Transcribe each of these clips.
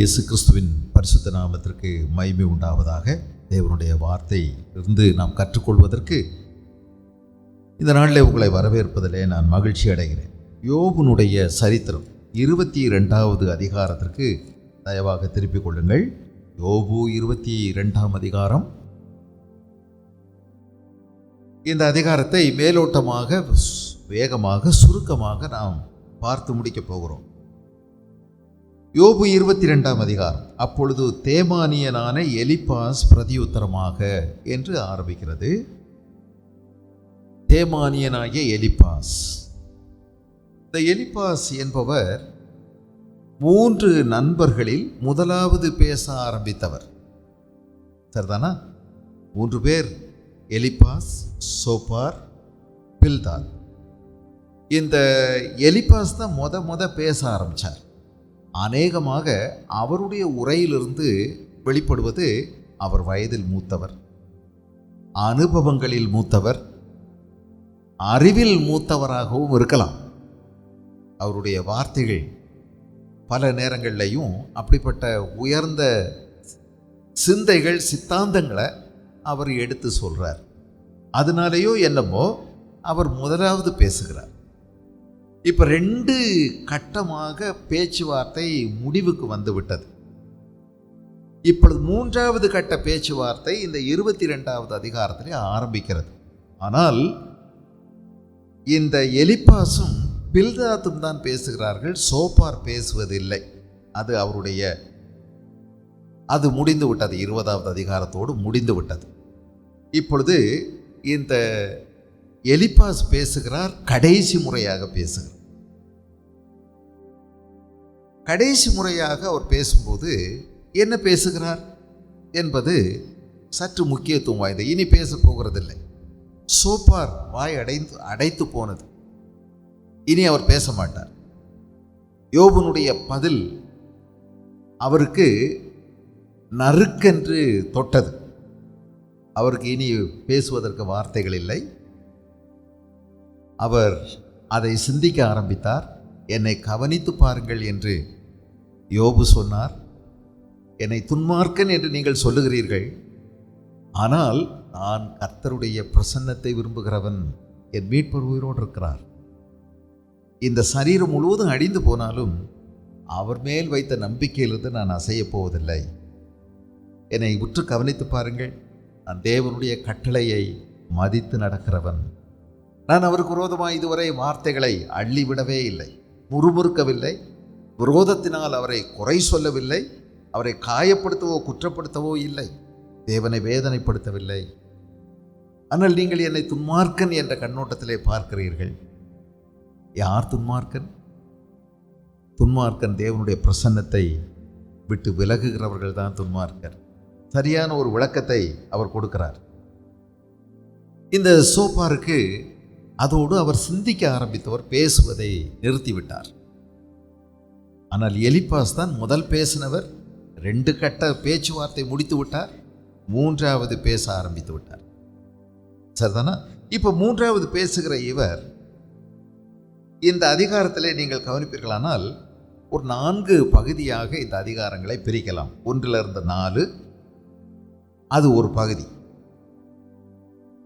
இயேசு கிறிஸ்துவின் பரிசுத்த நாமத்திற்கு மகிமை உண்டாவதாக. தேவனுடைய வார்த்தை இருந்து நாம் கற்றுக்கொள்வதற்கு இந்த நாளில் உங்களை வரவேற்பதிலே நான் மகிழ்ச்சி அடைகிறேன். யோபுனுடைய சரித்திரம் 22வது அதிகாரத்திற்கு தயவாக திருப்பிக் கொள்ளுங்கள். யோபு 22ஆம் அதிகாரம். இந்த அதிகாரத்தை மேலோட்டமாக வேகமாக சுருக்கமாக நாம் பார்த்து முடிக்கப் போகிறோம். யோபு 22ஆம் அதிகாரம். அப்பொழுது தேமானியனான எலிப்பாஸ் பிரதியுத்தரமாக என்று ஆரம்பிக்கிறது. தேமானியனாகிய எலிப்பாஸ். இந்த எலிப்பாஸ் என்பவர் 3 நண்பர்களில் முதலாவது பேச ஆரம்பித்தவர். சரிதானா? 3 பேர்: எலிப்பாஸ், சோப்பார், பில்தாத். இந்த எலிப்பாஸ் தான் முத பேச ஆரம்பித்தார். அநேகமாக அவருடைய உரையிலிருந்து வெளிப்படுவது அவர் வயதில் மூத்தவர், அனுபவங்களில் மூத்தவர், அறிவில் மூத்தவராகவும் இருக்கலாம். அவருடைய வார்த்தைகள் பல நேரங்கள்லையும் அப்படிப்பட்ட உயர்ந்த சிந்தைகள், சித்தாந்தங்களை அவர் எடுத்து சொல்கிறார். அதனாலேயோ என்னமோ அவர் முதலாவது பேசுகிறார். இப்போ 2 கட்டமாக பேச்சுவார்த்தை முடிவுக்கு வந்துவிட்டது. இப்பொழுது 3வது கட்ட பேச்சுவார்த்தை இந்த 22வது அதிகாரத்திலே ஆரம்பிக்கிறது. ஆனால் இந்த எலிப்பாசும் பில்தாத்தும் தான் பேசுகிறார்கள், சோப்பார் பேசுவதில்லை. அது முடிந்து விட்டது. 20வது அதிகாரத்தோடு முடிந்து விட்டது. இப்பொழுது இந்த எலிப்பாஸ் பேசுகிறார். கடைசி முறையாக பேசுகிறார். கடைசி முறையாக அவர் பேசும்போது என்ன பேசுகிறார் என்பது சற்று முக்கியத்துவம் வாய்ந்தது. இனி பேச போகிறதில்லை. சோப்பார் வாய் அடைத்து போனது. இனி அவர் பேச மாட்டார். யோபுனுடைய பதில் அவருக்கு நறுக்கென்று தொட்டது. அவருக்கு இனி பேசுவதற்கு வார்த்தைகள் இல்லை. அவர் அதை சிந்திக்க ஆரம்பித்தார். என்னை கவனித்து பாருங்கள் என்று யோபு சொன்னார். என்னை துன்மார்க்கன் என்று நீங்கள் சொல்லுகிறீர்கள், ஆனால் நான் கர்த்தருடைய பிரசன்னத்தை விரும்புகிறவன். என் மீட்பர் உயிரோடு இருக்கிறார். இந்த சரீரம் முழுவதும் அழிந்து போனாலும் அவர் மேல் வைத்த நம்பிக்கையிலிருந்து நான் அசையப் போவதில்லை. என்னை உற்று கவனித்து பாருங்கள். நான் தேவனுடைய கட்டளையை மதித்து நடக்கிறவன். நான் அவருக்கு விரோதமாக இதுவரை வார்த்தைகளை அள்ளிவிடவே இல்லை, முறுமுறுக்கவில்லை, விரோதத்தினால் அவரை குறை சொல்லவில்லை, அவரை காயப்படுத்தவோ குற்றப்படுத்தவோ இல்லை, தேவனை வேதனைப்படுத்தவில்லை. ஆனால் நீங்கள் என்னை துன்மார்க்கன் என்ற கண்ணோட்டத்திலே பார்க்கிறீர்கள். யார் துன்மார்க்கன்? துன்மார்க்கன் தேவனுடைய பிரசன்னத்தை விட்டு விலகுகிறவர்கள் தான் துன்மார்க்கர். சரியான ஒரு விளக்கத்தை அவர் கொடுக்கிறார். இந்த சோப்பாருக்கு அதோடு அவர் சிந்திக்க ஆரம்பித்தவர் பேசுவதை நிறுத்திவிட்டார். ஆனால் எலிப்பாஸ் தான் முதல் பேசினவர். 2 கட்ட பேச்சுவார்த்தை முடித்து விட்டார். 3வது பேச ஆரம்பித்து விட்டார். சரிதானா? இப்போ 3வது பேசுகிற இவர் இந்த அதிகாரத்திலே நீங்கள் கவனிப்பீர்களானால் ஒரு 4 பகுதியாக இந்த அதிகாரங்களை பிரிக்கலாம். 1லிருந்து 4 அது ஒரு பகுதி.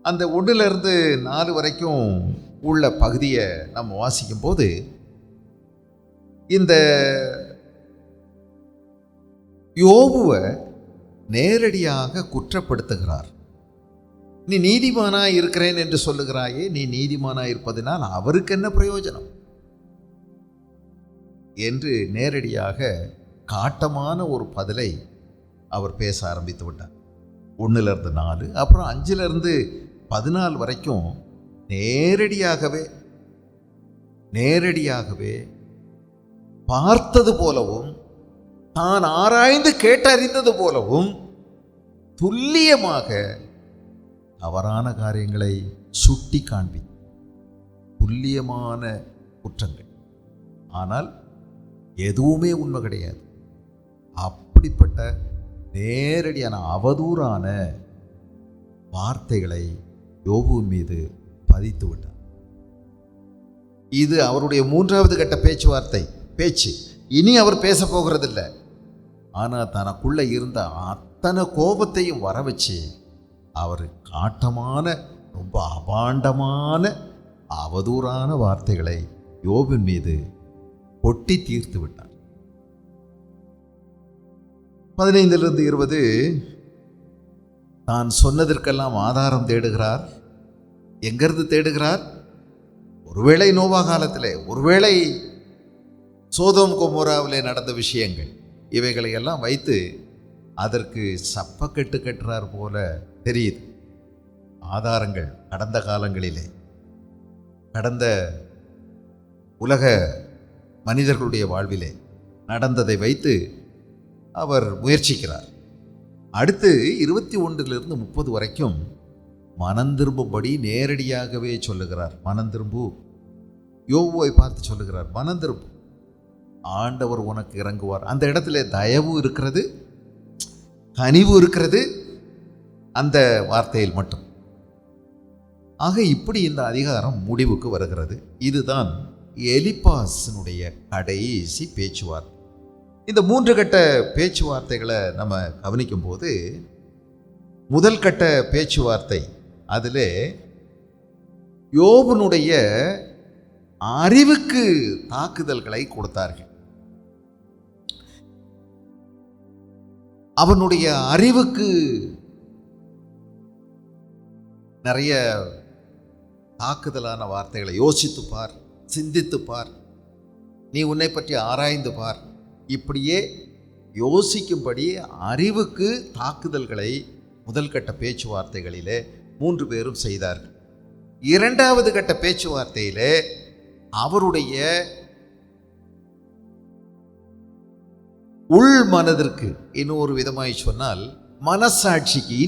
அந்த 1லிருந்து 4 வரைக்கும் உள்ள பகுதியை நம்ம வாசிக்கும் போது இந்த யோபுவை நேரடியாக குற்றப்படுத்துகிறார். நீ நீதிமானாய் இருக்கிறேன் என்று சொல்லுகிறாயே, நீ நீதிமானாய் இருப்பதனால் அவருக்கு என்ன பிரயோஜனம் என்று நேரடியாக காட்டமான ஒரு பதிலை அவர் பேச ஆரம்பித்து விட்டார். 1லிருந்து 4, அப்புறம் 5லிருந்து 14 வரைக்கும் நேரடியாகவே பார்த்தது போலவும் தான் ஆராய்ந்து கேட்டறிந்தது போலவும் துல்லியமாக தவறான காரியங்களை சுட்டி காண்பி, துல்லியமான குற்றங்கள். ஆனால் எதுவுமே உண்மை கிடையாது. அப்படிப்பட்ட நேரடியான அவதூறான வார்த்தைகளை யோபுவின் மீது பதித்து விட்டார். இது அவருடைய 3வது கட்ட பேச்சு. இனி அவர் பேச போகிறதில்லை. ஆனால் தனக்குள்ள இருந்த அத்தனை கோபத்தையும் வர வச்சு அவர் காட்டமான ரொம்ப அபாண்டமான அவதூறான வார்த்தைகளை யோபின் மீது கொட்டி தீர்த்து விட்டார். 15-20 தான் சொன்னதற்கெல்லாம் ஆதாரம் தேடுகிறார். எங்கிருந்து தேடுகிறார்? ஒருவேளை நோவா காலத்திலே, ஒருவேளை சோதோம் கொமோராவிலே நடந்த விஷயங்கள், இவைகளை எல்லாம் வைத்து அதற்கு சப்பக்கட்டு கட்டுறார் போல தெரியுது. ஆதாரங்கள் கடந்த காலங்களிலே, கடந்த உலக மனிதர்களுடைய வாழ்விலே நடந்ததை வைத்து அவர் முயற்சிக்கிறார். அடுத்து 21-30 வரைக்கும் மனந்திரும்பும்படி நேரடியாகவே சொல்லுகிறார். மனந்திரும்பு, யோபுவை பார்த்து சொல்லுகிறார், மனந்திரும்பு, ஆண்டவர் உனக்கு இறங்குவார். அந்த இடத்துல தயவு இருக்கிறது, கனிவு இருக்கிறது அந்த வார்த்தையில் மட்டும். ஆக இப்படி இந்த அதிகாரம் முடிவுக்கு வருகிறது. இதுதான் எலிப்பாசினுடைய கடைசி பேச்சுவார்த்தை. இந்த 3 கட்ட பேச்சுவார்த்தைகளை நம்ம கவனிக்கும் போது, முதல் கட்ட பேச்சுவார்த்தை அதிலே யோபனுடைய அறிவுக்கு தாக்குதல்களை கொடுத்தார்கள். அவனுடைய அறிவுக்கு நிறைய தாக்குதலான வார்த்தைகளை, யோசித்து பார், சிந்தித்து பார், நீ உன்னை பற்றி ஆராய்ந்து பார், இப்படியே யோசிக்கும்படி அறிவுக்கு தாக்குதல்களை முதல் கட்ட பேச்சுவார்த்தைகளிலே 3 பேரும் செய்தார்கள். 2வது கட்ட பேச்சுவார்த்தையிலே அவருடைய உள் மனதிற்கு, இன்னொரு விதமாய் சொன்னால் மனசாட்சிக்கு,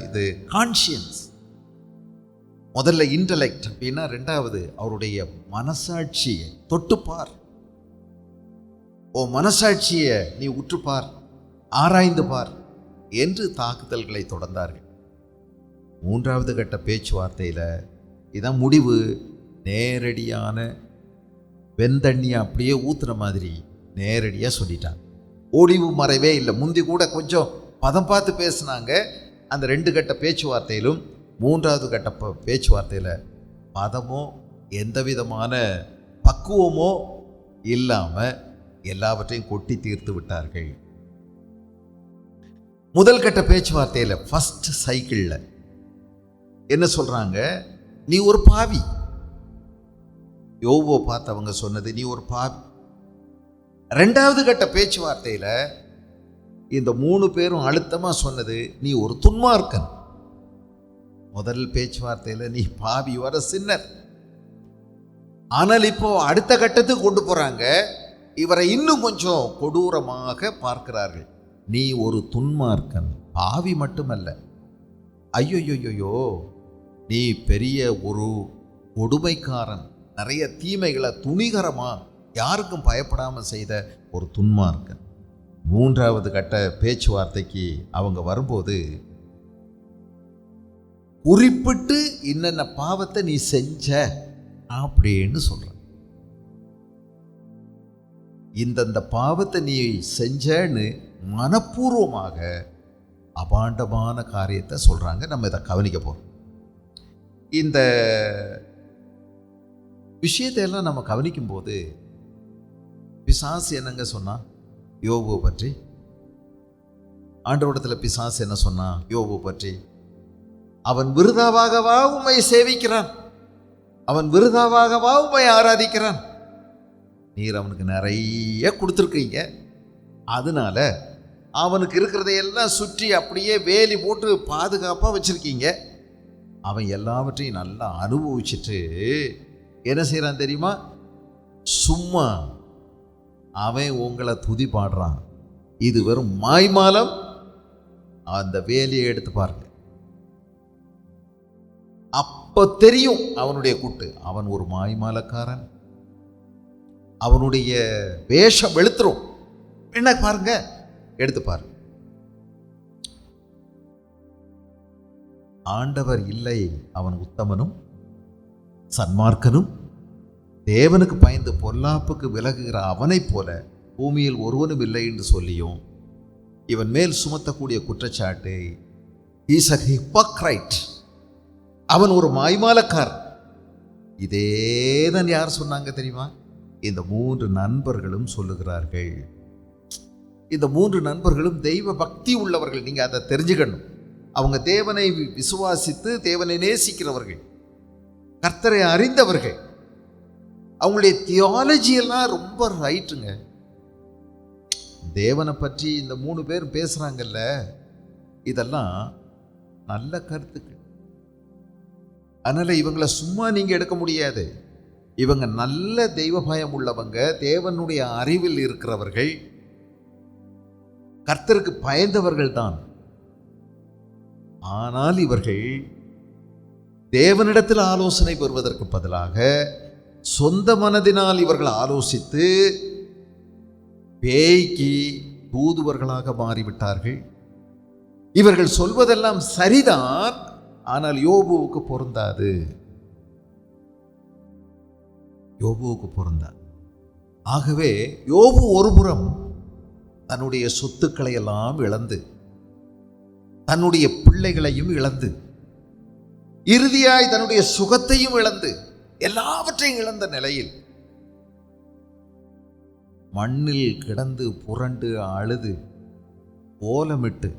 இது கான்ஷியன்ஸ், முதல்ல இன்டலெக்ட் அப்படின்னா, 2வது அவருடைய மனசாட்சியை தொட்டுப்பார், ஓ மனசாட்சியை நீ உற்றுப்பார், ஆராய்ந்து பார் என்று தாக்குதல்களை தொடர்ந்தார்கள். 3வது கட்ட பேச்சுவார்த்தையில் இதான் முடிவு. நேரடியான வெந்தண்ணியை அப்படியே ஊத்துற மாதிரி நேரடியாக சொல்லிட்டாங்க. ஒளிவு மறைவே இல்லை. முந்தி கூட கொஞ்சம் பதம் பார்த்து பேசினாங்க. அந்த 2 கட்ட பேச்சுவார்த்தையிலும் 3வது கட்ட பேச்சுவார்த்தையில் பதமோ எந்த விதமான பக்குவமோ இல்லாமல் எல்லாவற்றையும் கொட்டி தீர்த்து விட்டார்கள். முதல் கட்ட பேச்சுவார்த்தையில் ஃபர்ஸ்ட் சைக்கிளில் என்ன சொல்கிறாங்க? நீ ஒரு பாவி. யோபுவை பார்த்து அவங்க சொன்னது, நீ ஒரு பாவி. 2வது கட்ட பேச்சுவார்த்தையில் இந்த 3 பேரும் அழுத்தமாக சொன்னது, நீ ஒரு துன்மார்க்கன். முதல் பேச்சுவார்த்தையில் நீ பாவி, வர சின்னர். ஆனால் இப்போ அடுத்த கட்டத்துக்கு கொண்டு போகிறாங்க. இவரை இன்னும் கொஞ்சம் கொடூரமாக பார்க்கிறார்கள். நீ ஒரு துன்மார்க்கன், பாவி மட்டுமல்ல, ஐயோயோயோ நீ பெரிய ஒரு கொடுமைக்காரன், நிறைய தீமைகளை துணிகரமாக யாருக்கும் பயப்படாமல் செய்த ஒரு துன்மார்க்கன். 3வது கட்ட பேச்சுவார்த்தைக்கு அவங்க வரும்போது குறிப்பிட்டு இன்னென்ன பாவத்தை நீ செஞ்ச அப்படின்னு சொல்ற, இந்தந்த பாவத்தை நீ செஞ்சன்னு மனப்பூர்வமாக அபாண்டமான காரியத்தை சொல்றாங்க. நம்ம இதை கவனிக்க போறோம். இந்த விஷயத்தை எல்லாம் நம்ம கவனிக்கும் போது பிசாசு என்னங்க சொன்னா யோபுவை பற்றி? ஆண்டவரிடத்தில் பிசாசு என்ன சொன்னா யோபுவை பற்றி? அவன் விருதாவாகவா உம்மை சேவிக்கிறான், அவன் விருதாவாகவா உம்மை ஆராதிக்கிறான். நீர் அவனுக்கு நிறைய கொடுத்துருக்கீங்க, அதனால அவனுக்கு இருக்கிறதையெல்லாம் சுற்றி அப்படியே வேலி போட்டு பாதுகாப்பாக வச்சுருக்கீங்க. அவன் எல்லாவற்றையும் நல்லா அனுபவிச்சுட்டு என்ன செய்கிறான் தெரியுமா? சும்மா அவன் உங்களை துதி பாடுறான். இது வெறும் மாய்மாலம். அந்த வேலையை எடுத்து பாருங்க, அப்போ தெரியும் அவனுடைய கூட்டு. அவன் ஒரு மாய்மாலக்காரன், அவனுடைய வேஷம் வெளுத்துரும். என்ன பாருங்க, எடுத்து பாருங்க. ஆண்டவர் இல்லை, அவன் உத்தமனும் சன்மார்க்கனும் தேவனுக்கு பயந்து பொல்லாப்புக்கு விலகுகிற அவனைப் போல பூமியில் ஒருவனும் இல்லை என்று சொல்லியும் இவன் மேல் சுமத்தக்கூடிய குற்றச்சாட்டு இஸ் a hypocrite, அவன் ஒரு மாய்மாலக்கார். இதேதான் யார் சொன்னாங்க தெரியுமா? இந்த 3 நண்பர்களும் சொல்லுகிறார்கள். இந்த 3 நண்பர்களும் தெய்வ பக்தி உள்ளவர்கள். நீங்க அதை தெரிஞ்சுக்கணும். அவங்க தேவனை விசுவாசித்து தேவனை நேசிக்கிறவர்கள், கர்த்தரை அறிந்தவர்கள். அவங்களுடைய தியாலஜி எல்லாம் ரொம்ப ரைட்டுங்க. தேவனை பற்றி இந்த 3 பேர் பேசுறாங்கல்ல, இதெல்லாம் நல்ல கருத்துக்கள். அதனால இவங்களை சும்மா நீங்க எடுக்க முடியாது. இவங்க நல்ல தெய்வ பயம் உள்ளவங்க, தேவனுடைய அறிவில் இருக்கிறவர்கள், கர்த்தருக்கு பயந்தவர்கள் தான். ஆனால் இவர்கள் தேவனிடத்தில் ஆலோசனை பெறுவதற்கு பதிலாக சொந்த மனதினால் இவர்கள் ஆலோசித்து பேய்க்கு தூதுவர்களாக மாறிவிட்டார்கள். இவர்கள் சொல்வதெல்லாம் சரிதான், ஆனால் யோபுவுக்கு பொருந்தாது. யோபுவுக்கு பொருந்தாது. ஆகவே யோபு ஒருபுறம் தன்னுடைய சொத்துக்களை எல்லாம் இழந்து, தன்னுடைய பிள்ளைகளையும் இழந்து, இறுதியாய் தன்னுடைய சுகத்தையும் இழந்து, எல்லாவற்றையும் இழந்த நிலையில் மண்ணில் கிடந்து புரண்டு அழுது ஓலமிட்டு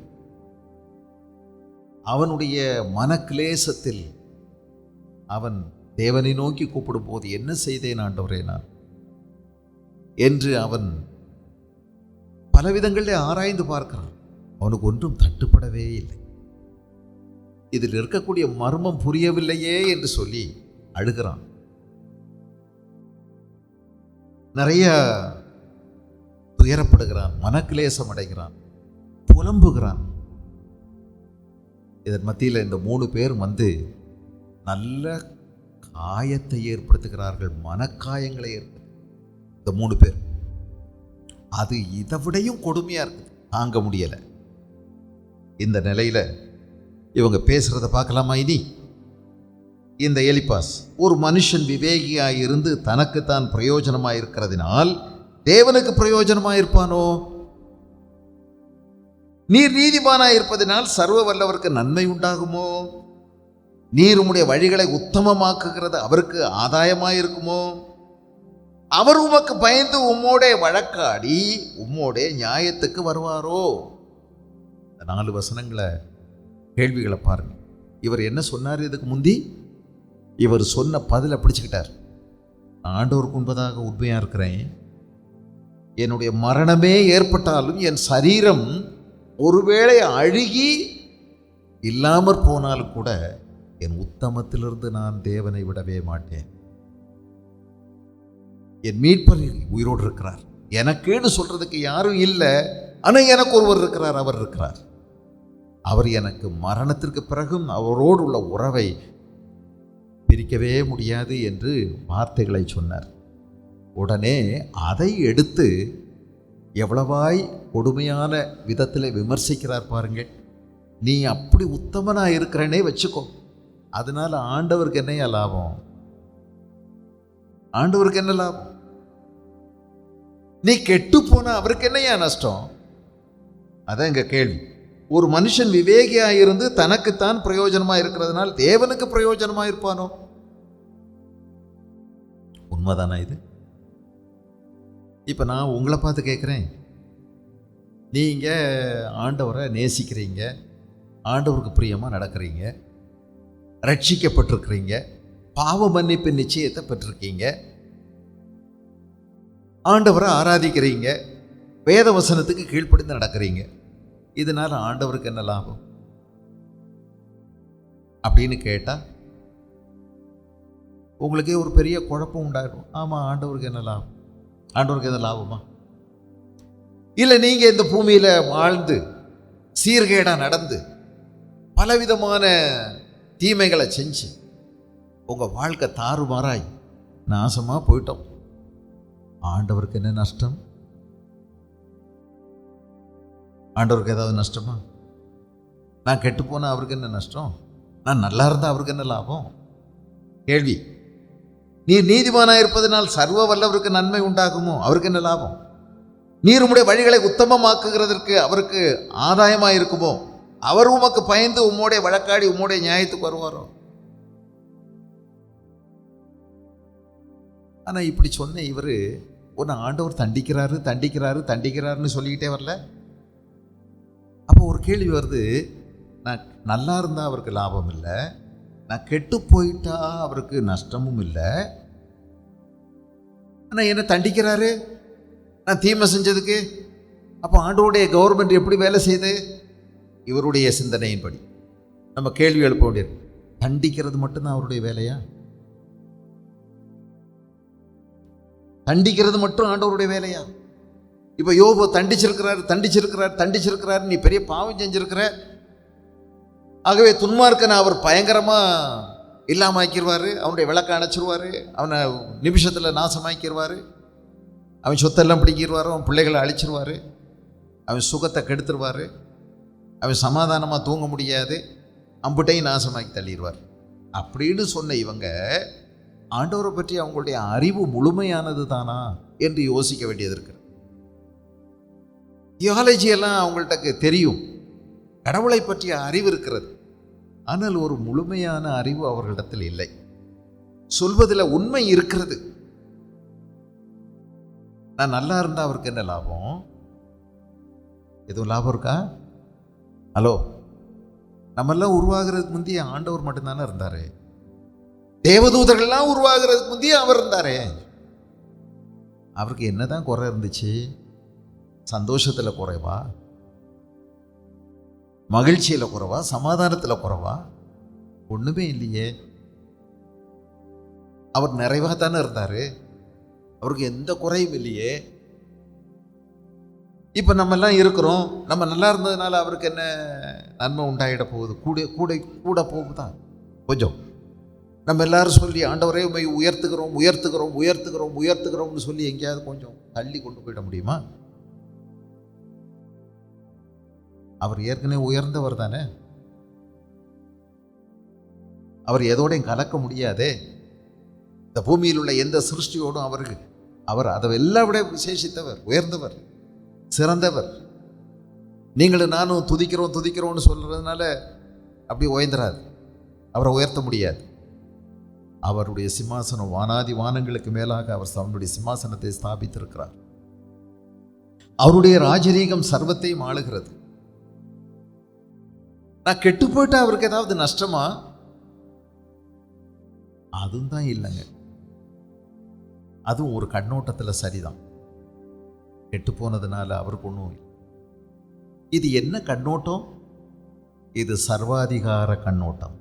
அவனுடைய மனக்லேசத்தில் அவன் தேவனை நோக்கி கூப்பிடும் போது, என்ன செய்தேன் ஆண்டவரே நான் என்று அவன் பலவிதங்களில் ஆராய்ந்து பார்க்கிறான். அவனுக்கு ஒன்றும் தட்டுப்படவே இல்லை. இதில் இருக்கக்கூடிய மர்மம் புரியவில்லையே என்று சொல்லி அழுகிறான். நிறைய துயரப்படுகிறான், மனக்லேசம் அடைகிறான், புலம்புகிறான். இதன் மத்தியில் இந்த 3 பேர் வந்து நல்ல காயத்தை ஏற்படுத்துகிறார்கள், மனக்காயங்களை ஏற்படுத்து. இந்த 3 பேர் அது இதை விடையும் கொடுமையா இருக்குது, தாங்க முடியலை. இந்த நிலையில இவங்க பேசுறத பார்க்கலாமா? இனி இந்த எலிப்பாஸ், ஒரு மனுஷன் விவேகியாய் இருந்து தனக்குத்தான் பிரயோஜனமாய் இருக்கிறதினால் தேவனுக்கு பிரயோஜனமாய் இருப்பானோ? நீர் நீதிமானாய் இருப்பதினால் சர்வ வல்லவருக்கு நன்மை உண்டாகுமோ? நீர் உம்முடைய வழிகளை உத்தமமாக்குகிறது அவருக்கு ஆதாயமாயிருக்குமோ? அவர் உமக்கு பயந்து உம்மோடே வழக்காடி உம்மோடே நியாயத்துக்கு வருவாரோ? இந்த 4 வசனங்களை கேள்விகளை பாருங்க. இவர் என்ன சொன்னார்? இதுக்கு முந்தி இவர் சொன்ன பதிலை பிடிச்சுக்கிட்டார். ஆண்டவருக்கு முன்பதாக உண்மையா இருக்கிறேன், என்னுடைய மரணமே ஏற்பட்டாலும் என் சரீரம் ஒருவேளை அழுகி இல்லாமற் போனாலும் கூட என் உத்தமத்திலிருந்து நான் தேவனை விடவே மாட்டேன். என் மீட்பர் உயிரோடு இருக்கிறார், எனக்குன்னு சொல்றதுக்கு யாரும் இல்லை, ஆனால் எனக்கு ஒருவர் இருக்கிறார், அவர் இருக்கிறார். அவர் எனக்கு மரணத்திற்கு பிறகும் அவரோடு உள்ள உறவை பிரிக்கவே முடியாது என்று வார்த்தைகளை சொன்னார். உடனே அதை எடுத்து எவ்வளவாய் கொடுமையான விதத்தில் விமர்சிக்கிறார் பாருங்கள். நீ அப்படி உத்தமனா இருக்கிறனே வச்சுக்கோ, அதனால ஆண்டவருக்கு என்னையா லாபம்? ஆண்டவருக்கு என்ன லாபம்? நீ கெட்டு போனா அவருக்கு என்னையா நஷ்டம்? அதான் எங்க கேள்வி. ஒரு மனுஷன் விவேகியாயிருந்து தனக்குத்தான் பிரயோஜனமா இருக்கிறதுனால் தேவனுக்கு பிரயோஜனமா இருப்பானோ? உண்மைதானா இது? இப்ப நான் உங்களை பார்த்து கேட்குறேன், நீங்க ஆண்டவரை நேசிக்கிறீங்க, ஆண்டவருக்கு பிரியமா நடக்கிறீங்க, ரட்சிக்கப்பட்டிருக்கிறீங்க, பாவ மன்னிப்பு நிச்சயத்தை பெற்றிருக்கீங்க, ஆண்டவரை ஆராதிக்கிறீங்க, வேத வசனத்துக்கு கீழ்ப்படிந்து நடக்கிறீங்க. இதனால ஆண்டவருக்கு என்ன லாபம் அப்படின்னு கேட்டா உங்களுக்கே ஒரு பெரிய குழப்பம் உண்டாயிடும். ஆமா, ஆண்டவருக்கு என்ன லாபம்? ஆண்டவருக்கு என்ன லாபமா? இல்லை, நீங்க இந்த பூமியில வாழ்ந்து சீர்கேடா நடந்து பலவிதமான தீமைகளை செஞ்சு உங்க வாழ்க்கை தாறுமாறாய் நாசமா போயிட்டோம். ஆண்டவருக்கு என்ன நஷ்டம்? ஆண்டவருக்கு ஏதாவது நஷ்டமா? நான் கெட்டு போனா அவருக்கு என்ன நஷ்டம்? நான் நல்லா இருந்தா அவருக்கு என்ன லாபம்? கேள்வி. நீ நீதிமானா இருப்பதனால் சர்வ வல்லவருக்கு நன்மை உண்டாகுமோ? அவருக்கு என்ன லாபம்? நீர் உம்முடைய வழிகளை உத்தமமாக்குகிறதற்கு அவருக்கு ஆதாயமாக இருக்குமோ? அவர் உமக்கு பயந்து உம்மோடைய வழக்காடி உம்முடைய நியாயத்துக்கு வருவாரோ? ஆனால் இப்படி சொன்ன இவர் ஒன்று ஆண்டவர் தண்டிக்கிறாரு தண்டிக்கிறாரு தண்டிக்கிறாருன்னு சொல்லிக்கிட்டே வரல. அப்போ ஒரு கேள்வி வருது, நான் நல்லா இருந்தால் அவருக்கு லாபம் இல்லை, நான் கெட்டு போயிட்டா அவருக்கு நஷ்டமும் இல்லை, ஆனால் என்ன தண்டிக்கிறாரு நான் தீமை செஞ்சதுக்கு? அப்போ ஆண்டவருடைய கவர்மெண்ட் எப்படி வேலை செய்யுது? இவருடைய சிந்தனையின்படி நம்ம கேள்வி எழுப்ப வேண்டியது, தண்டிக்கிறது மட்டும்தான் அவருடைய வேலையா? தண்டிக்கிறது மட்டும் ஆண்டவருடைய வேலையா? இப்போ யோபு தண்டிச்சிருக்கிறாரு தண்டிச்சிருக்கிறார் தண்டிச்சிருக்கிறாரு, நீ பெரிய பாவம் செஞ்சிருக்கிற, ஆகவே துன்மார்க்கனை அவர் பயங்கரமாக இல்லாமல் ஆக்கிடுவார், அவனுடைய விளக்க அணைச்சிருவார், அவனை நிமிஷத்தில் நாசமாக்கிடுவார், அவன் சொத்தெல்லாம் பிடிக்கிடுவார், அவன் பிள்ளைகளை அழிச்சிருவார், அவன் சுகத்தை கெடுத்துருவார், அவன் சமாதானமாக தூங்க முடியாது, அம்புட்டையும் நாசமாக்கி தள்ளிடுவார் அப்படின்னு சொன்ன இவங்க ஆண்டவரை பற்றி அவங்களுடைய அறிவு முழுமையானது தானா என்று யோசிக்க வேண்டியது இருக்கு. தியாலஜியெல்லாம் அவங்கள்ட்ட தெரியும், கடவுளை பற்றிய அறிவு இருக்கிறது, ஆனால் ஒரு முழுமையான அறிவு அவர்களிடத்தில் இல்லை. சொல்வதில் உண்மை இருக்கிறது. நான் நல்லா இருந்தால் அவருக்கு என்ன லாபம்? எதுவும் லாபம் இருக்கா? ஹலோ, நம்மெல்லாம் உருவாகிறதுக்கு முந்தைய ஆண்டவர் மட்டும்தானே இருந்தார். தேவதூதர்கள்லாம் உருவாகிறதுக்கு முந்தைய அவர் இருந்தாரே. அவருக்கு என்னதான் குறை இருந்துச்சு? சந்தோஷத்தில் குறைவா, மகிழ்ச்சியில் குறைவா, சமாதானத்தில் குறைவா? ஒன்றுமே இல்லையே. அவர் நிறைவாக தானே இருந்தார், அவருக்கு எந்த குறையும் இல்லையே. இப்போ நம்மெல்லாம் இருக்கிறோம், நம்ம நல்லா இருந்ததுனால அவருக்கு என்ன நன்மை உண்டாயிட போகுது? கூட கூட கூட போகுதான் கொஞ்சம். நம்ம எல்லாரும் சொல்லி ஆண்டவரே உண்மை உயர்த்துகிறோம் உயர்த்துகிறோம் உயர்த்துகிறோம் உயர்த்துகிறோம்னு சொல்லி எங்கேயாவது கொஞ்சம் தள்ளி கொண்டு போயிட முடியுமா? அவர் ஏற்கனவே உயர்ந்தவர் தானே, அவர் எதோடையும் கலக்க முடியாதே. இந்த பூமியில் உள்ள எந்த சிருஷ்டியோடும் அவர் அதை எல்லாம் விட விசேஷித்தவர், உயர்ந்தவர், சிறந்தவர். நீங்களும் நானும் துதிக்கிறோம் துதிக்கிறோம்னு சொல்றதுனால அப்படி உயர்ந்துறாது, அவரை உயர்த்த முடியாது. அவருடைய சிம்மாசனம் வானாதி வானங்களுக்கு மேலாக அவர் அவருடைய சிம்மாசனத்தை ஸ்தாபித்திருக்கிறார். அவருடைய ராஜரீகம் சர்வத்தையும் ஆளுகிறது. நான் கெட்டு போயிட்டா அவருக்கு ஏதாவது நஷ்டமா? அதுவும் தான் இல்லைங்க. அதுவும் ஒரு கண்ணோட்டத்தில் சரிதான், கெட்டு போனதுனால அவருக்கு ஒன்றும். இது என்ன கண்ணோட்டம்? இது சர்வாதிகார கண்ணோட்டம்.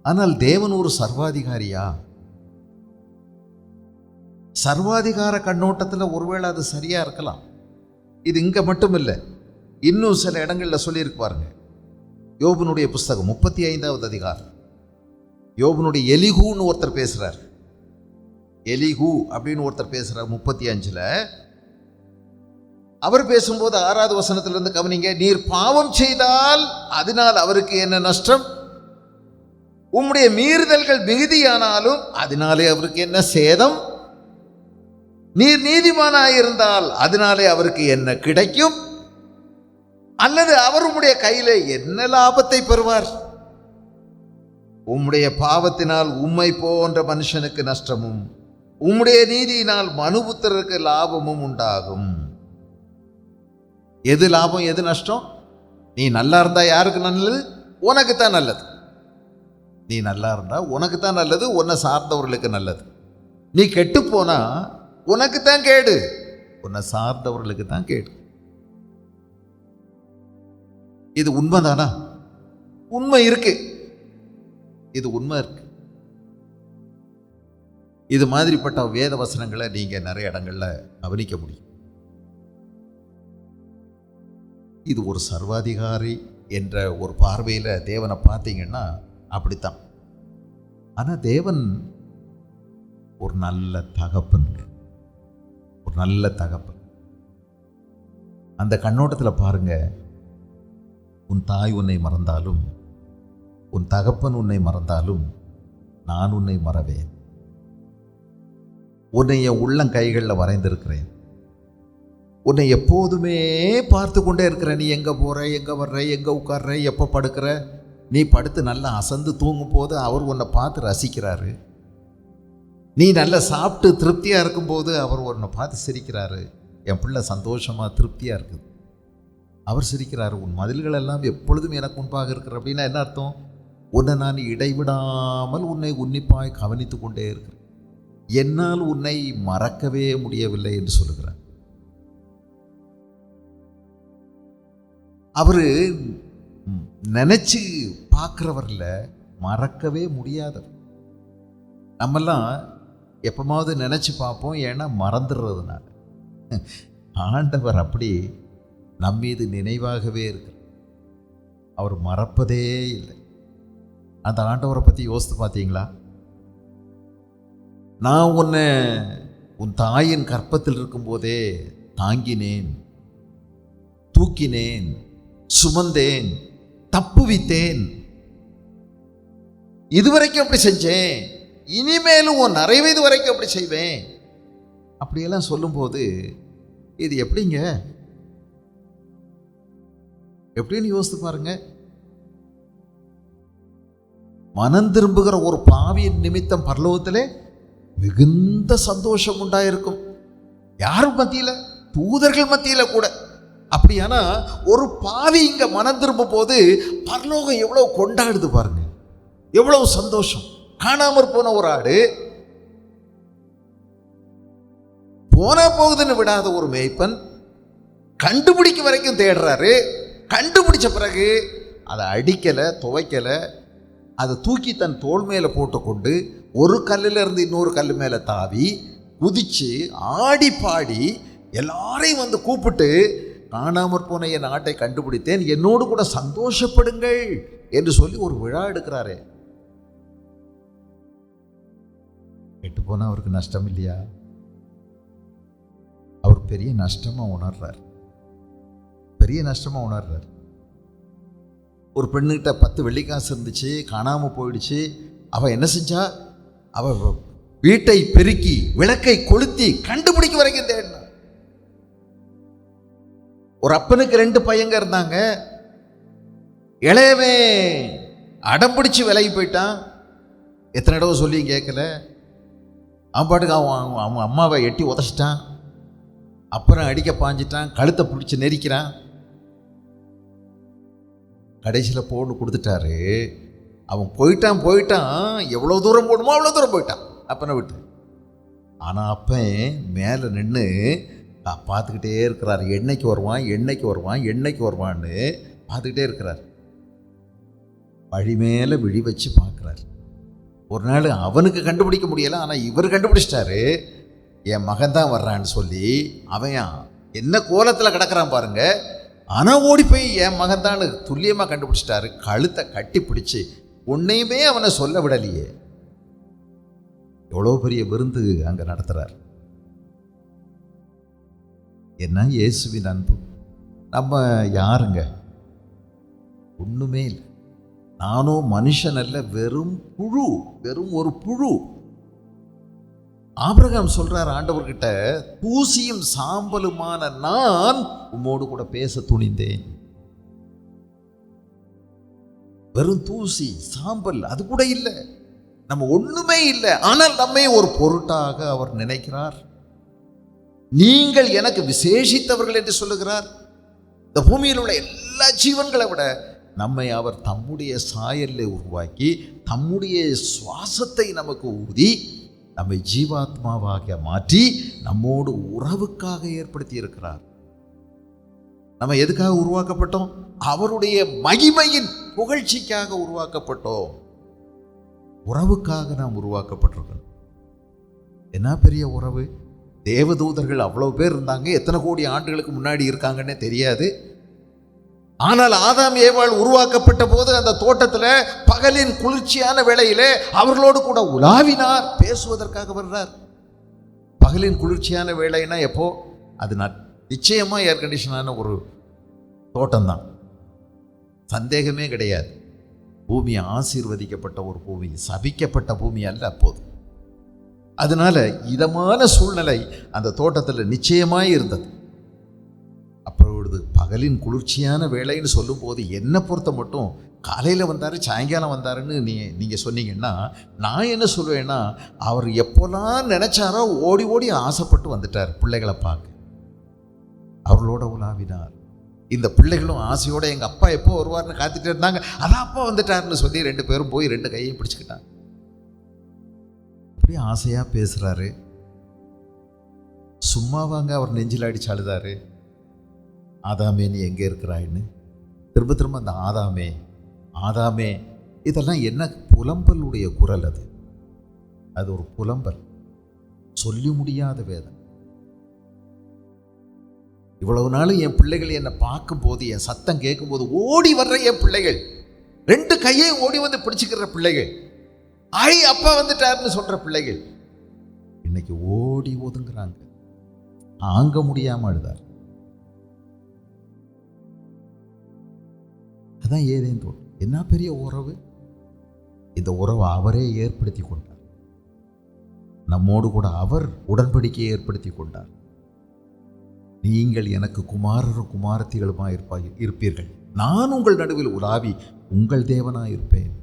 ஆனால் தேவன் ஒரு சர்வாதிகாரியா? சர்வாதிகார கண்ணோட்டத்தில் ஒருவேளை அது சரியா இருக்கலாம். இது இங்க மட்டும் இல்லை, இன்னும் சில இடங்களில் சொல்லியிருக்கு பாருங்க. யோபுனுடைய புஸ்தகம் 35வது அதிகாரம், யோபுனுடைய எலிகூன்னு ஒருத்தர் பேசுறார். எலிகூ அப்படின்னு ஒருத்தர் பேசுறார் 35ல். அவர் பேசும்போது 6வது வசனத்திலிருந்து கவனிங்க. நீர் பாவம் செய்தால் அதனால் அவருக்கு என்ன நஷ்டம்? உம்முடைய மீறுதல்கள் மிகுதியானாலும் அதனாலே அவருக்கு என்ன சேதம்? நீர் நீதிமானாயிருந்தால் அதனாலே அவருக்கு என்ன கிடைக்கும்? அல்லது அவர் உம்முடைய கையில என்ன லாபத்தை பெறுவார்? உம்முடைய பாவத்தினால் உம்மை போன்ற மனுஷனுக்கு நஷ்டமும் உம்முடைய நீதியினால் மனுபுத்திரருக்கு லாபமும் உண்டாகும். எது லாபம் எது நஷ்டம்? நீ நல்லா இருந்தா யாருக்கு நல்லது? உனக்கு தான் நல்லது. நீ நல்லா இருந்தா உனக்கு தான் நல்லது, உன்னை சார்ந்தவர்களுக்கு நல்லது. நீ கெட்டு போனா உனக்கு தான் கேடு, உன்னை சார்ந்தவர்களுக்கு தான் கேடு. இது உண்மைதானா? உண்மை இருக்கு, இது உண்மை இருக்கு. இது மாதிரிப்பட்ட வேத வசனங்களை நீங்க நிறைய இடங்கள்ல கவனிக்க முடியும். இது ஒரு சர்வாதிகாரி என்ற ஒரு பார்வையில் தேவனை பார்த்தீங்கன்னா அப்படித்தான். ஆனால் தேவன் ஒரு நல்ல தகப்பனுங்க, ஒரு நல்ல தகப்பன். அந்த கண்ணோட்டத்தில் பாருங்க, உன் தாய் உன்னை மறந்தாலும் உன் தகப்பன் உன்னை மறந்தாலும் நான் உன்னை மறவேன். உன்னை என் உள்ளங்கைகளில் வரைந்திருக்கிறேன். உன்னை எப்போதுமே பார்த்து கொண்டே இருக்கிற. நீ எங்கே போகிற, எங்கே வர்ற, எங்கே உட்கார்ற, எப்போ படுக்கிற. நீ படுத்து நல்லா அசந்து தூங்கும் போது அவர் உன்னை பார்த்து ரசிக்கிறாரு. நீ நல்லா சாப்பிட்டு திருப்தியாக இருக்கும்போது அவர் உன்னை பார்த்து சிரிக்கிறாரு. என் பிள்ளை சந்தோஷமாக திருப்தியாக இருக்குது, அவர் சிரிக்கிறாரு. உன் மதில்கள் எல்லாம் எப்பொழுதும் எனக்கு முன்பாக இருக்கிற. அப்படின்னா என்ன அர்த்தம்? உன்னை நான் இடைவிடாமல் உன்னை உன்னிப்பாய் கவனித்து கொண்டே இருக்கிறேன், என்னால் உன்னை மறக்கவே முடியவில்லை என்று சொல்லுகிறார். அவர் நினைச்சு பார்க்கிறவர்ல மறக்கவே முடியாதவர். நம்மெல்லாம் எப்பமாவது நினைச்சு பார்ப்போம், ஏன்னா மறந்துடுறதுனால. ஆண்டவர் அப்படி நம்மீது நினைவாகவே இருக்கிறார், அவர் மறப்பதே இல்லை. அந்த ஆண்டவரை பற்றி யோசித்து பார்த்தீங்களா? நான் உன்னை உன் தாயின் கற்பத்தில் இருக்கும்போதே தாங்கினேன், தூக்கினேன், சுமந்தேன், தப்புவித்தேன். இதுவரைக்கும் அப்படி செஞ்சேன், இனிமேலும் உன் அரை வயது வரைக்கும் அப்படி செய்வேன். அப்படியெல்லாம் சொல்லும்போது இது எப்படிங்க, எப்படின்னு யோசித்து பாருங்க. மனம் திரும்புகிற ஒரு பாவியின் நிமித்தம் பரலோகத்திலே மிகுந்த சந்தோஷம் உண்டாயிருக்கும். யார் மத்தியில? தூதர்கள் மத்தியில கூட. அப்படியானா ஒரு பாவி இங்க மனம் திரும்பும் போது பரலோகம் எவ்வளவு கொண்டாடுது பாருங்க, எவ்வளவு சந்தோஷம். காணாமற் போன ஒரு ஆடு, போனா போகுதுன்னு விடாத ஒரு மேய்ப்பன் கண்டுபிடிக்க வரைக்கும் தேடுறாரு. கண்டுபிடிச்ச பிறகு அதை அடிக்கல, துவைக்கல, அதை தூக்கி தன் தோள் மேல போட்டுக்கொண்டு ஒரு கல்லுல இருந்து இன்னொரு கல்லு மேல தாவி குதிச்சு ஆடி பாடி எல்லாரையும் வந்து கூப்பிட்டு, காணாமற் போன என் ஆட்டை கண்டுபிடித்தேன், என்னோடு கூட சந்தோஷப்படுங்கள் என்று சொல்லி ஒரு விழா எடுக்கிறாரே. கெட்டு போனா அவருக்கு நஷ்டம் இல்லையா? அவர் பெரிய நஷ்டமா உணர்றார், பெரிய நஷ்டமா உணர்றார். ஒரு பெண்ணுகிட்ட 10 வெள்ளிக்காசு இருந்துச்சு, காணாம போயிடுச்சு. அவ என்ன செஞ்சா? அவ வீட்டை பெருக்கி விளக்கை கொளுத்தி கண்டுபிடிக்க வரைக்கும் தேடினார். ஒரு அப்பனுக்கு 2 பையங்க இருந்தாங்க. இளையவன் அடம்பிடிச்சு விலகி போயிட்டான். எத்தனை தடவை சொல்லி கேட்கல. அவன் பாட்டுக்கு அவன் அம்மாவை எட்டி உதச்சிட்டான். அப்புறம் அடிக்க பாஞ்சிட்டான், கழுத்தை பிடிச்சி நெரிக்கிறான். கடைசியில் போன்னு கொடுத்துட்டாரு. அவன் போயிட்டான், எவ்வளோ தூரம் போடுமோ அவ்வளோ தூரம் போயிட்டான் அப்பனை விட்டு. ஆனால் அப்பன் மேலே நின்று பார்த்துக்கிட்டே இருக்கிறார். என்னைக்கு வருவான்னு பார்த்துக்கிட்டே இருக்கிறார். வழி மேலே விழி வச்சு பார்க்குறார். ஒரு நாள் அவனுக்கு கண்டுபிடிக்க முடியலை, ஆனால் இவர் கண்டுபிடிச்சிட்டாரு. என் மகன் தான் வர்றான்னு சொல்லி அவன் என்ன கோலத்தில் கிடக்கிறான் பாருங்க. ஆனால் ஓடி போய் என் மகன் தான் துல்லியமாக கண்டுபிடிச்சிட்டாரு. கழுத்தை கட்டி பிடிச்சி உன்னையுமே அவனை சொல்ல விடலையே. எவ்வளோ பெரிய விருந்து அங்கே நடத்துகிறார். என்ன இயேசுவின் அன்பு! நம்ம யாருங்க? ஒன்றுமே இல்லை. நானும் மனுஷன் அல்ல, வெறும் புழு, வெறும் ஒரு புழு. ஆபிரகாம் சொல்றார் ஆண்டவர்கிட்ட, தூசியும் சாம்பலுமான நான் உம்மோடு கூட பேச துணிந்தேன். வெறும் தூசி சாம்பல், அது கூட இல்லை, நம்ம ஒண்ணுமே இல்லை. ஆனால் நம்மை ஒரு பொருட்டாக அவர் நினைக்கிறார். நீங்கள் எனக்கு விசேஷித்தவர்கள் என்று சொல்லுகிறார். இந்த பூமியில் உள்ள எல்லா ஜீவன்களை விட நம்மை அவர் தம்முடைய சாயலில் உருவாக்கி தம்முடைய சுவாசத்தை நமக்கு ஊதி நம்மை ஜீவாத்மாவாக மாற்றி நம்மோடு உறவுக்காக ஏற்படுத்தி இருக்கிறார். நம்ம எதுக்காக உருவாக்கப்பட்டோம்? அவருடைய மகிமையின் புகழ்ச்சிக்காக உருவாக்கப்பட்டோம். உறவுக்காக நாம் உருவாக்கப்பட்டிருக்கிறோம். என்ன பெரிய உறவு! தேவதூதர்கள் அவ்வளவு பேர் இருந்தாங்க. எத்தனை கோடி ஆண்டுகளுக்கு முன்னாடி இருக்காங்கன்னே தெரியாது. ஆனால் ஆதாம் ஏவாள் உருவாக்கப்பட்ட போது அந்த தோட்டத்தில் பகலின் குளிர்ச்சியான வேளையிலே அவர்களோடு கூட உலாவினார், பேசுவதற்காக வர்றார். பகலின் குளிர்ச்சியான வேளைன்னா எப்போ? அது நிச்சயமா ஏர் கண்டிஷனான ஒரு தோட்டம் தான், சந்தேகமே கிடையாது. பூமி ஆசீர்வதிக்கப்பட்ட ஒரு பூமி, சபிக்கப்பட்ட பூமி அல்ல அப்போது. அதனால இதமான சூழ்நிலை அந்த தோட்டத்தில் நிச்சயமாய் இருந்தது. அப்பொழுது பகலின் குளிர்ச்சியான வேலைன்னு சொல்லும்போது என்னை பொறுத்த மட்டும் காலையில் வந்தார் சாயங்காலம் வந்தாருன்னு நீங்கள் சொன்னீங்கன்னா நான் என்ன சொல்லுவேன்னா, அவர் எப்போல்லாம் நினச்சாரோ ஓடி ஓடி ஆசைப்பட்டு வந்துட்டார் பிள்ளைகளை பார்க்க. அவர்களோட உலாவினார். இந்த பிள்ளைகளும் ஆசையோடு எங்கள் அப்பா எப்போ வருவார்னு காத்துட்டு இருந்தாங்க. அதான் அப்பா வந்துட்டாருன்னு சொல்லி 2 பேரும் போய் 2 கையையும் பிடிச்சிக்கிட்டாங்க. அப்படியே ஆசையாக பேசுகிறாரு. சும்மாவாங்க அவர் நெஞ்சில் அடிச்சு அழுதாரு. ஆதாமே நீ எங்கே இருக்கிறாயின்னு. திரும்ப திரும்ப அந்த ஆதாமே ஆதாமே இதெல்லாம் என்ன புலம்பலுடைய குரல். அது ஒரு புலம்பல், சொல்லி முடியாத வேதனை. இவ்வளவு நாள் என் பிள்ளைகள் என்னை பார்க்கும்போது, என் சத்தம் கேட்கும்போது ஓடி வர்ற என் பிள்ளைகள், 2 கையை ஓடி வந்து பிடிச்சிக்கிற பிள்ளைகள், அப்பா வந்துட்டாருன்னு சொல்ற பிள்ளைகள் இன்னைக்கு ஓடி ஒதுங்குறாங்க. தாங்க முடியாம அழுதார். அதான் ஏதேன் தோட்டம். என்ன பெரிய உறவு! இந்த உறவை அவரே ஏற்படுத்தி கொண்டார். நம்மோடு கூட அவர் உடன்படிக்கையை ஏற்படுத்தி கொண்டார். நீங்கள் எனக்கு குமாரரும் குமாரத்திகளுமாய் இருப்பீர்கள், நான் உங்கள் நடுவில் உலாவி உங்கள் தேவனாய் இருப்பேன்.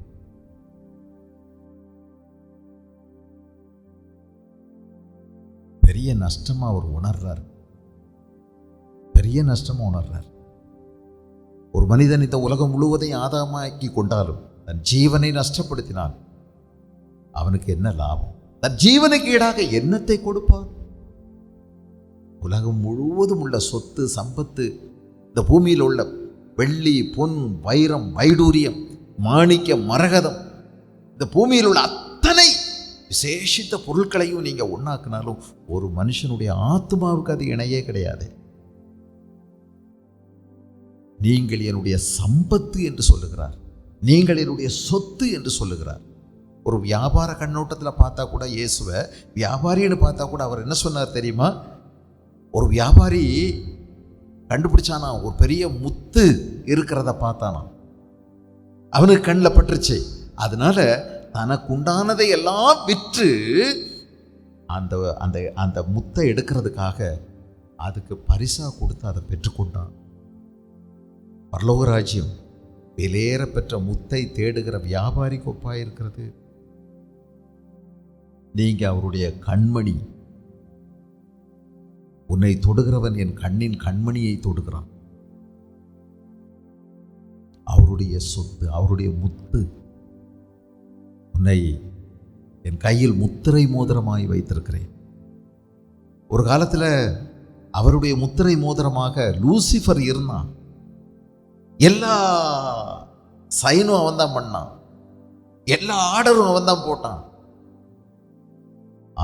பெரிய நஷ்டமா அவர் உணர்றார். பெரிய நஷ்டமா உணர்றார். ஒரு மனிதன் இந்த உலகம் முழுவதையும் ஆதாயமாக்கி கொண்டாலும் தன் ஜீவனை நஷ்டப்படுத்தினான் அவனுக்கு என்ன லாபம்? தன் ஜீவனுக்கு ஈடாக என்னத்தை கொடுப்பான்? உலகம் முழுவதும் உள்ள சொத்து சம்பத்து, இந்த பூமியில் உள்ள வெள்ளி பொன் வைரம் வைடூரியம் மாணிக்கம் மரகதம், இந்த பூமியில் உள்ள அத்தனை விசேஷித்த பொருட்களையும் நீங்க ஒண்ணாக்குனாலும் ஒரு மனுஷனுடைய ஆத்மாவுக்கு அது இணையே கிடையாது. நீங்கள் என்னுடைய சம்பத்து என்று சொல்லுகிறார், நீங்கள் என்னுடைய சொத்து என்று சொல்லுகிறார். ஒரு வியாபார கண்ணோட்டத்தில் பார்த்தா கூட இயேசுவை வியாபாரின்னு பார்த்தா கூட அவர் என்ன சொன்னார் தெரியுமா? ஒரு வியாபாரி கண்டுபிடிச்சானா, ஒரு பெரிய முத்து இருக்கிறத பார்த்தானா, அவனுக்கு கண்ணில் பட்டுருச்சு. அதனால தனக்கு உண்டானதை எல்லாம் விற்று அந்த அந்த அந்த முத்தை எடுக்கிறதுக்காக அதுக்கு பரிசா கொடுத்து அதை பெற்றுக்கொண்டான். பரலோக ராஜ்யம் விலையேற பெற்ற முத்தை தேடுகிற வியாபாரிக்கு ஒப்பாயிருக்கிறது. நீங்க அவருடைய கண்மணி. உன்னை தொடுகிறவன் என் கண்ணின் கண்மணியை தொடுகிறான். அவருடைய சொத்து, அவருடைய முத்து. உன்னை என் கையில் முத்திரை மோதிரமாய் வைத்திருக்கிறேன். ஒரு காலத்தில் அவருடைய முத்திரை மோதிரமாக லூசிஃபர் இருந்தான். எல்லா சைனும் அவன் தான் பண்ணான், எல்லா ஆர்டரும் அவன் தான் போட்டான்.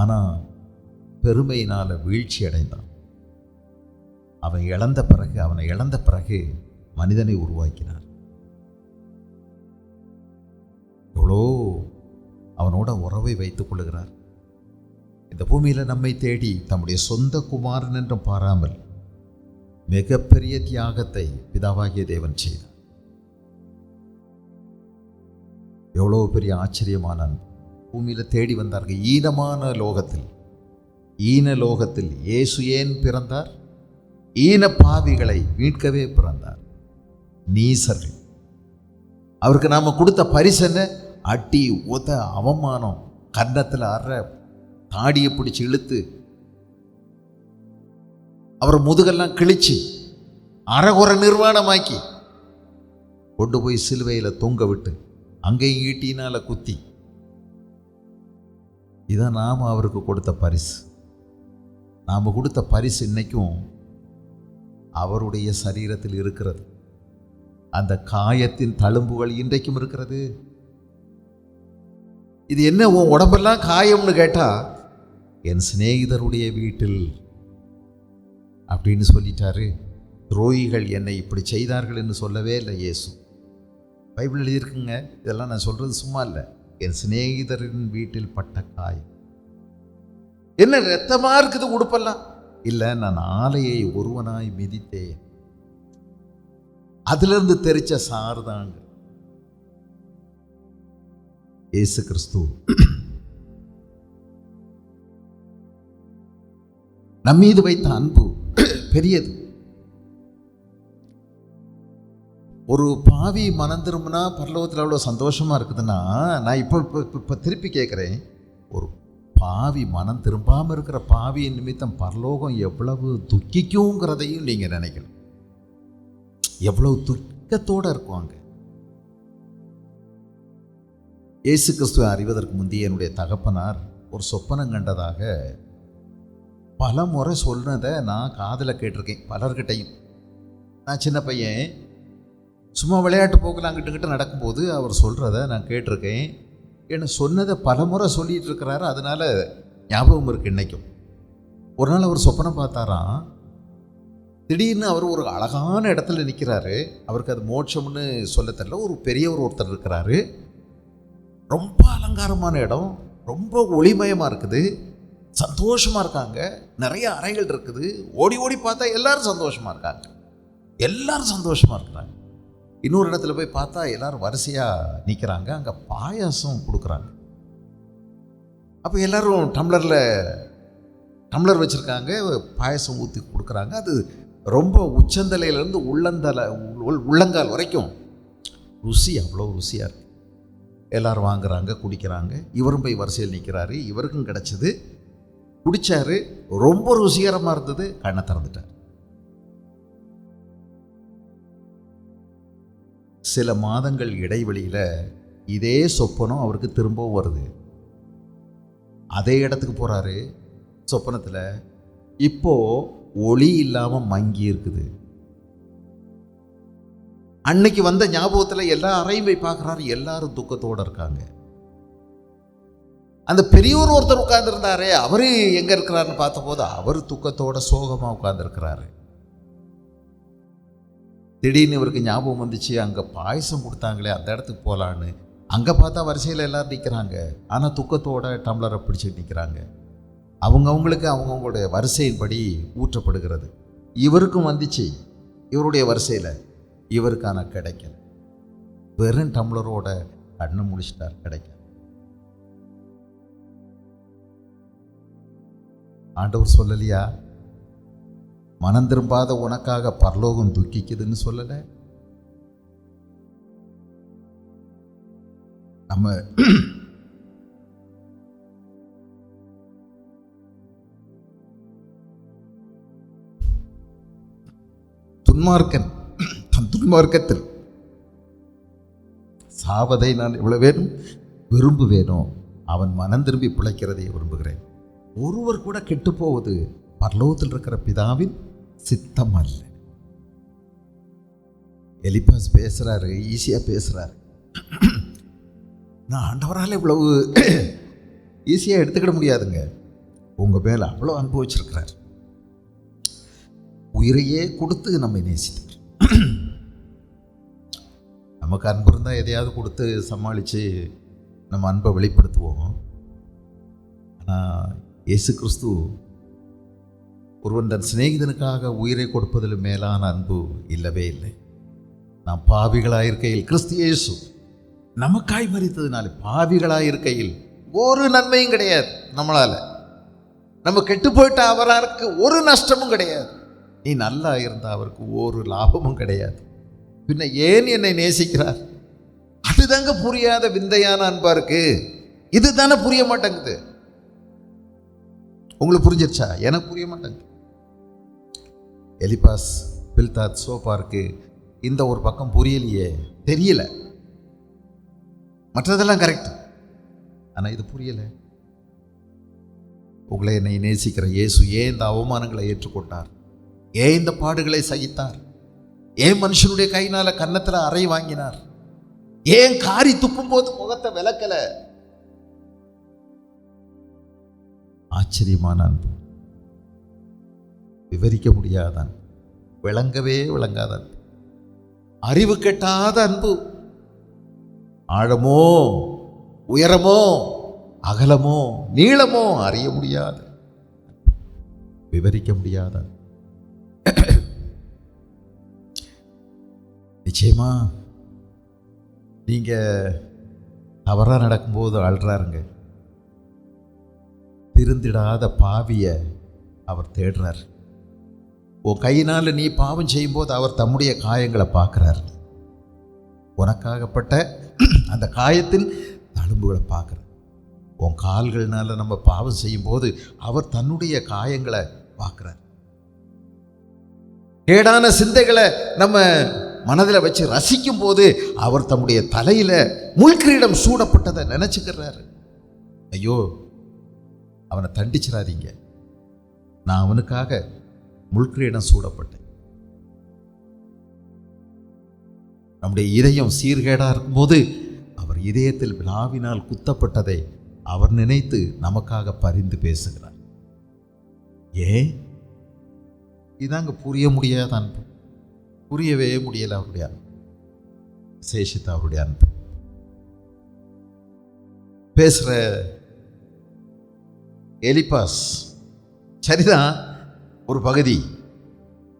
ஆனா பெருமையினால வீழ்ச்சி அடைந்தான். அவனை இழந்த பிறகு மனிதனை உருவாக்கினார். எவ்வளோ அவனோட உறவை வைத்துக் கொள்ளுகிறார். இந்த பூமியில நம்மை தேடி தம்முடைய சொந்த குமாரன் என்றும் பாராமல் மிகப்பெரிய தியாகத்தை பிதாவாகிய தேவன் செய்தார். எவ்வளோ பெரிய ஆச்சரியமான அன்பு! பூமியில தேடி வந்தார்கள். ஈன லோகத்தில் இயேசு ஏன் பிறந்தார்? ஈன பாவிகளை மீட்கவே பிறந்தார். நீசர்கள். அவருக்கு நாம கொடுத்த பரிசு என்ன? அடி உத அவமானம், கன்னத்தில் அற, தாடியை பிடிச்சி இழுத்து அவர் முதுகெல்லாம் கிழிச்சு அறகுற நிர்வாணமாக்கி கொண்டு போய் சிலுவையில் தொங்க விட்டு அங்கேயும் ஈட்டினால குத்தி. இதான் நாம அவருக்கு கொடுத்த பரிசு. நாம கொடுத்த பரிசு இன்னைக்கும் அவருடைய சரீரத்தில் இருக்கிறது. அந்த காயத்தின் தழும்புகள் இன்றைக்கும் இருக்கிறது. இது என்ன உன் உடம்பெல்லாம் காயம்னு கேட்டா, என் சிநேகிதருடைய வீட்டில் அப்படின்னு சொல்லிட்டாரு. துரோகிகள் என்னை இப்படி செய்தார்கள் என்று சொல்லவே இல்லை இயேசு. பைபிள் எழுதியிருக்குங்க. இதெல்லாம் நான் சொல்றது சும்மா இல்லை. என் சிநேகிதரின் வீட்டில் பட்ட காயம். என்ன ரத்தமா இருக்குது உடுப்பெல்லாம்? இல்லை, நான் ஆலையை ஒருவனாய் மிதித்தேன், அதிலிருந்து தெரிச்ச சாறுதாங்க. இயேசு கிறிஸ்து நம்மீது வைத்த அன்பு பெரியது. ஒரு பாவி மனம் திரும்பினா பரலோகத்தில் அவ்வளோ சந்தோஷமாக இருக்குதுன்னா, நான் இப்போ திருப்பி கேட்குறேன், ஒரு பாவி மனம் திரும்பாமல் இருக்கிற பாவியின் நிமித்தம் பரலோகம் எவ்வளவு துக்கிக்குங்கிறதையும் நீங்கள் நினைக்கணும். எவ்வளவு துக்கத்தோடு இருக்குவாங்க. இயேசு கிறிஸ்துவை அறிவதற்கு முந்தைய என்னுடைய தகப்பனார் ஒரு சொப்பனம் கண்டதாக பல முறை சொன்னதை நான் காதில் கேட்டிருக்கேன் பலர்கிட்டையும். நான் சின்ன பையன் சும்மா விளையாட்டு போக்கில் அங்கிட்ட நடக்கும்போது அவர் சொல்கிறத நான் கேட்டிருக்கேன். என்ன சொன்னதை பல முறை சொல்லிகிட்டு இருக்கிறாரு, அதனால் ஞாபகம் இருக்குது இன்றைக்கும். ஒரு நாள் அவர் சொப்பனம் பார்த்தாராம். திடீர்னு அவர் ஒரு அழகான இடத்துல நிற்கிறாரு. அவருக்கு அது மோட்சம்னு சொல்ல தெரியல. ஒரு பெரியவர் ஒருத்தர் இருக்கிறாரு. ரொம்ப அலங்காரமான இடம், ரொம்ப ஒளிமயமாக இருக்குது, சந்தோஷமாக இருக்காங்க. நிறைய அறைகள் இருக்குது. ஓடி ஓடி பார்த்தா எல்லாரும் சந்தோஷமாக இருக்காங்க, எல்லாரும் சந்தோஷமாக இருக்கிறாங்க. இன்னொரு இடத்துல போய் பார்த்தா எல்லாரும் வரிசையாக நிற்கிறாங்க. அங்கே பாயாசம் கொடுக்குறாங்க. அப்போ எல்லோரும் டம்ளர் வச்சுருக்காங்க, பாயாசம் ஊற்றி கொடுக்குறாங்க. அது ரொம்ப உச்சந்தலையிலேருந்து உள்ளங்கால் வரைக்கும் ருசி, அவ்வளோ ருசியாக இருக்குது. எல்லோரும் வாங்குறாங்க, குடிக்கிறாங்க. இவரும் போய் வரிசையில் நிற்கிறாரு. இவருக்கும் கிடச்சிது, குடித்தார். ரொம்ப ருசிகரமாக இருந்தது. கண்ணை திறந்துட்டார். சில மாதங்கள் இடைவெளியில் இதே சொப்பனம் அவருக்கு திரும்பவும் வருது. அதே இடத்துக்கு போகிறாரு. சொப்பனத்தில் இப்போது ஒளி இல்லாமல் மங்கி இருக்குது. அன்னைக்கு வந்த ஞாபகத்தில் எல்லா அறையும் போய் பார்க்குறாரு. எல்லாரும் துக்கத்தோடு இருக்காங்க. அந்த பெரியவர் ஒருத்தர் உட்கார்ந்துருந்தாரே, அவர் எங்கே இருக்கிறாருன்னு பார்த்தபோது அவர் துக்கத்தோட சோகமாக உட்கார்ந்துருக்கிறாரு. திடீர்னு இவருக்கு ஞாபகம் வந்துச்சு, அங்கே பாயசம் கொடுத்தாங்களே அந்த இடத்துக்கு போகலான்னு. அங்கே பார்த்தா வரிசையில் எல்லோரும் நிற்கிறாங்க. ஆனால் துக்கத்தோட டம்ளரை பிடிச்சிட்டு நிற்கிறாங்க. அவங்கவுங்களுக்கு அவங்கவுங்களுடைய வரிசையின்படி ஊற்றப்படுகிறது. இவருக்கும் வந்துச்சு இவருடைய வரிசையில், இவருக்கான கிடைக்கல. வெறும் டம்ளரோட கண்ணை முடிச்சிட்டார், கிடைக்கல. ஆண்டவர் சொல்லலையா, மனம் திரும்பாத உனக்காக பரலோகம் துக்கிக்குதுன்னு சொல்லலை? நம்ம துன்மார்க்கத்தில் சாவதை நான் இவ்வளவு வேணும் விரும்புவேனோ, அவன் மனம் திரும்பி பிழைக்கிறதை விரும்புகிறேன். ஒருவர் கூட கெட்டு போவது பரலோகத்தில் இருக்கிற பிதாவின் சித்தம் அல்ல. எலிபாஸ் பேசுறாரு, ஈஸியா பேசுறாரு. நான் ஆண்டவரால் இவ்வளவு ஈஸியா எடுத்துக்கிட முடியாதுங்க. உங்க மேல அவ்வளோ அனுபவிச்சிருக்கிறார். உயிரையே கொடுத்து நம்மை நேசித்தார். நமக்கு அன்பு இருந்தால் எதையாவது கொடுத்து சமாளித்து நம்ம அன்பை வெளிப்படுத்துவோம். ஆனால் இயேசு கிறிஸ்து ஒருவன் தன் சிநேகிதனுக்காக உயிரை கொடுப்பதில் மேலான அன்பு இல்லவே இல்லை. நாம் பாவிகளாயிருக்கையில் கிறிஸ்து இயேசு நமக்காய் மரித்ததுனால, பாவிகளாயிருக்கையில் ஒரு நன்மையும் கிடையாது நம்மளால். நம்ம கெட்டு போயிட்ட அவருக்கு ஒரு நஷ்டமும் கிடையாது. நீ நல்லா இருந்தால் அவருக்கு ஒரு லாபமும் கிடையாது. பின்ன ஏன் என்னை நேசிக்கிறார்? அதுதாங்க புரியாத விந்தையான அன்பா இருக்கு. இது தானே புரிய மாட்டேங்குது. உங்களுக்கு புரிஞ்சிருச்சா? எனக்கு புரிய மாட்டேங்குது. எலிபாஸ், பில்தாத், சோபாருக்கு இந்த ஒரு பக்கம் புரியலையே, தெரியல. மற்றதெல்லாம் கரெக்ட், ஆனால் இது புரியல. உங்களை என்னை நேசிக்கிற இயேசு ஏன் இந்த அவமானங்களை ஏற்றுக்கொண்டார்? ஏன் இந்த பாடுகளை சகித்தார்? ஏன் மனுஷனுடைய கையினால கன்னத்தில் அறை வாங்கினார்? ஏன் காரி துப்பும் போது முகத்தை விளக்கல? ஆச்சரியமான அன்பு, விவரிக்க முடியாத அன்பு, விளங்கவே விளங்காத அன்பு, அறிவு கெட்டாத அன்பு. ஆழமோ உயரமோ அகலமோ நீளமோ அறிய முடியாத, விவரிக்க முடியாத. நிச்சயமா நீங்க தவறாக நடக்கும்போது அழுறாருங்க. திருந்திடாத பாவிய அவர் தேடுறார். உன் கையினால் நீ பாவம் செய்யும்போது அவர் தம்முடைய காயங்களை பார்க்குறார். உனக்காகப்பட்ட அந்த காயத்தின் தழும்புகளை பார்க்குறேன். உன் கால்கள்னால நம்ம பாவம் செய்யும் போது அவர் தன்னுடைய காயங்களை பார்க்குறார். கேடான சிந்தைகளை நம்ம மனதில் வச்சு ரசிக்கும் போது அவர் தம்முடைய தலையில முள்கிரீடம் சூடப்பட்டதை நினைச்சுக்கிறாரு. ஐயோ, அவனை தண்டிச்சிடாதீங்க, நான் அவனுக்காக முள்கிரீடம் சூடப்பட்டேன். நம்முடைய இதயம் சீர்கேடா இருக்கும்போது அவர் இதயத்தில் விழாவினால் குத்தப்பட்டதை அவர் நினைத்து நமக்காக பரிந்து பேசுகிறார். ஏன்? இதாங்க புரிய முடியாத அன்பு. புரியவே முடியல அவருடைய அன்பு, விசேஷித்த அவருடைய அன்பு. பேசுற எலிப்பாஸ் சரிதான் ஒரு பகுதி,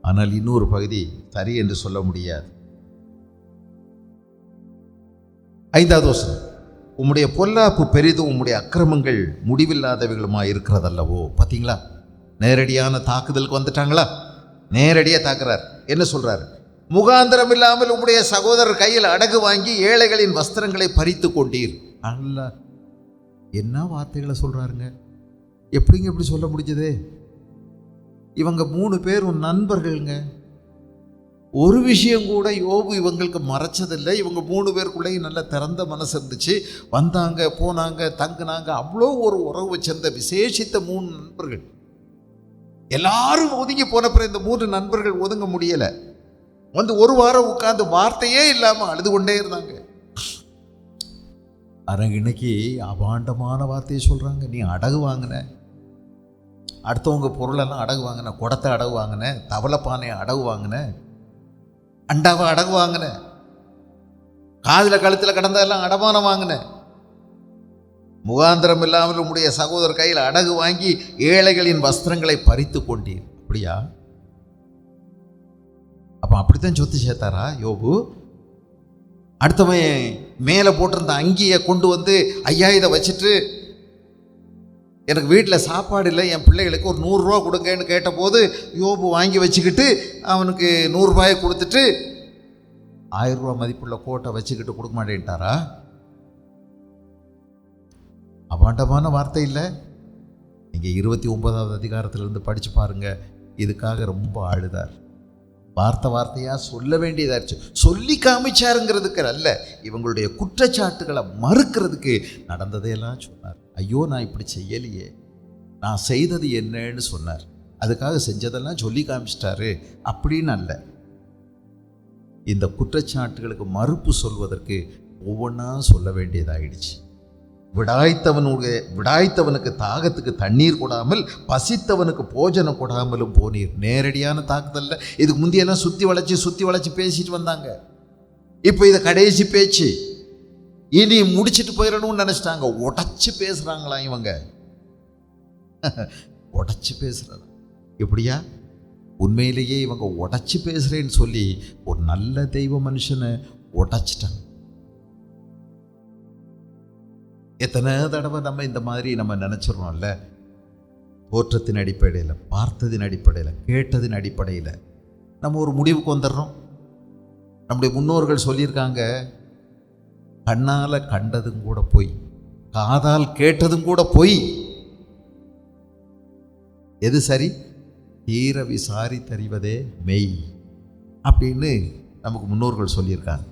ஆனால் இன்னொரு பகுதி சரி என்று சொல்ல முடியாது. 5வது வசனம், உம்முடைய பொல்லாப்பு பெரிதும் உம்முடைய அக்கிரமங்கள் முடிவில்லாதவைகளுமா இருக்கிறதல்லவோ. பார்த்தீங்களா, நேரடியான தாக்குதலுக்கு வந்துட்டாங்களா? நேரடியாக தாக்குறார். என்ன சொல்றாரு? முகாந்திரம் இல்லாமல் உம்முடைய சகோதரர் கையில் அடகு வாங்கி ஏழைகளின் வஸ்திரங்களை பறித்து கொண்டீர். அல்ல, என்ன வார்த்தைகளை சொல்றாருங்க! எப்படிங்க இப்படி சொல்ல முடிஞ்சது? இவங்க 3 பேரும் நண்பர்கள்ங்க. ஒரு விஷயம் கூட யோபு இவங்களுக்கு மறைச்சதில்லை. இவங்க 3 பேருக்குள்ளேயும் நல்ல திறந்த மனசு இருந்துச்சு. வந்தாங்க, போனாங்க, தங்குனாங்க. அவ்வளோ ஒரு உறவு வச்சிருந்த விசேஷித்த 3 நண்பர்கள். எல்லாரும் ஒதுங்கி போனப்புறம் இந்த 3 நண்பர்கள் ஒதுங்க முடியலை. வந்து ஒரு வாரம் உட்கார்ந்து வார்த்தையே இல்லாமல் அழுது கொண்டே இருந்தாங்க. ஆனால் இன்னைக்கு அபாண்டமான வார்த்தையை சொல்கிறாங்க. நீ அடகு வாங்கின, அடுத்தவங்க பொருளெல்லாம் அடகு வாங்கின, குடத்தை அடகு வாங்கின, தவளைப்பானையை அடகு வாங்கின, அண்டாவை அடகு வாங்கின, காதில் கழுத்தில் கடந்ததெல்லாம் அடமானம் வாங்கின, முகாந்திரம் இல்லாமல் உம்முடைய சகோதரர் கையில் அடகு வாங்கி ஏழைகளின் வஸ்திரங்களை பறித்து கொண்டீர். அப்படியா? அப்போ அப்படித்தான் சொத்து சேர்த்தாரா யோபு? அடுத்தவன் மேலே போட்டிருந்த அங்கியை கொண்டு வந்து, ஐயா இதை வச்சுட்டு எனக்கு வீட்டில் சாப்பாடு இல்லை, என் பிள்ளைகளுக்கு ஒரு 100 ரூபா கொடுங்கன்னு கேட்டபோது யோபு வாங்கி வச்சுக்கிட்டு அவனுக்கு 100 ரூபாயை கொடுத்துட்டு 1000 ரூபா மதிப்புள்ள கோட்டை வச்சுக்கிட்டு கொடுக்க மாட்டேன்ட்டாரா? அபாண்டமான வார்த்தை இல்லை? நீங்கள் 29வது அதிகாரத்திலிருந்து படித்து பாருங்க. இதுக்காக ரொம்ப அழுதார். வார்த்தையாக சொல்ல வேண்டியதாச்சு. சொல்லி காமிச்சாருங்கிறதுக்கு அல்ல, இவங்களுடைய குற்றச்சாட்டுகளை மறுக்கிறதுக்கு நடந்ததையெல்லாம் சொன்னார். ஐயோ, நான் இப்படி செய்யலையே, நான் செய்தது என்னன்னு சொன்னார். அதுக்காக செஞ்சதெல்லாம் சொல்லி காமிச்சிட்டாரு அப்படின்னு அல்ல. இந்த குற்றச்சாட்டுகளுக்கு மறுப்பு சொல்வதற்கு ஒவ்வொன்றா சொல்ல வேண்டியதாயிடுச்சு. விடாய்த்தவனுக்கு தாகத்துக்கு தண்ணீர் கொடாமல் பசித்தவனுக்கு போஜனம் கொடாமலும் போனீர். நேரடியான தாக்குதல்ல. இதுக்கு முந்தையெல்லாம் சுற்றி வளைச்சி பேசிட்டு வந்தாங்க. இப்போ இதை கடைசி பேச்சு, இனி முடிச்சுட்டு போயிடணும்னு நினச்சிட்டாங்க. உடச்சி பேசுகிறாங்களாம் இவங்க. உடச்சி பேசுகிறதா? எப்படியா? உண்மையிலேயே இவங்க உடச்சி பேசுகிறேன்னு சொல்லி ஒரு நல்ல தெய்வ மனுஷனை உடச்சிட்டாங்க. எத்தனை தடவை நம்ம இந்த மாதிரி நம்ம நினச்சிடறோம்ல. தோற்றத்தின் அடிப்படையில், பார்த்ததின் அடிப்படையில், கேட்டதின் அடிப்படையில் நம்ம ஒரு முடிவுக்கு வந்துடுறோம். நம்முடைய முன்னோர்கள் சொல்லியிருக்காங்க, கண்ணால் கண்டதும் கூட பொய், காதால் கேட்டதும் கூட பொய். எது சரி? தீர விசாரித்தறிவதே மெய் அப்படின்னு நமக்கு முன்னோர்கள் சொல்லியிருக்காங்க.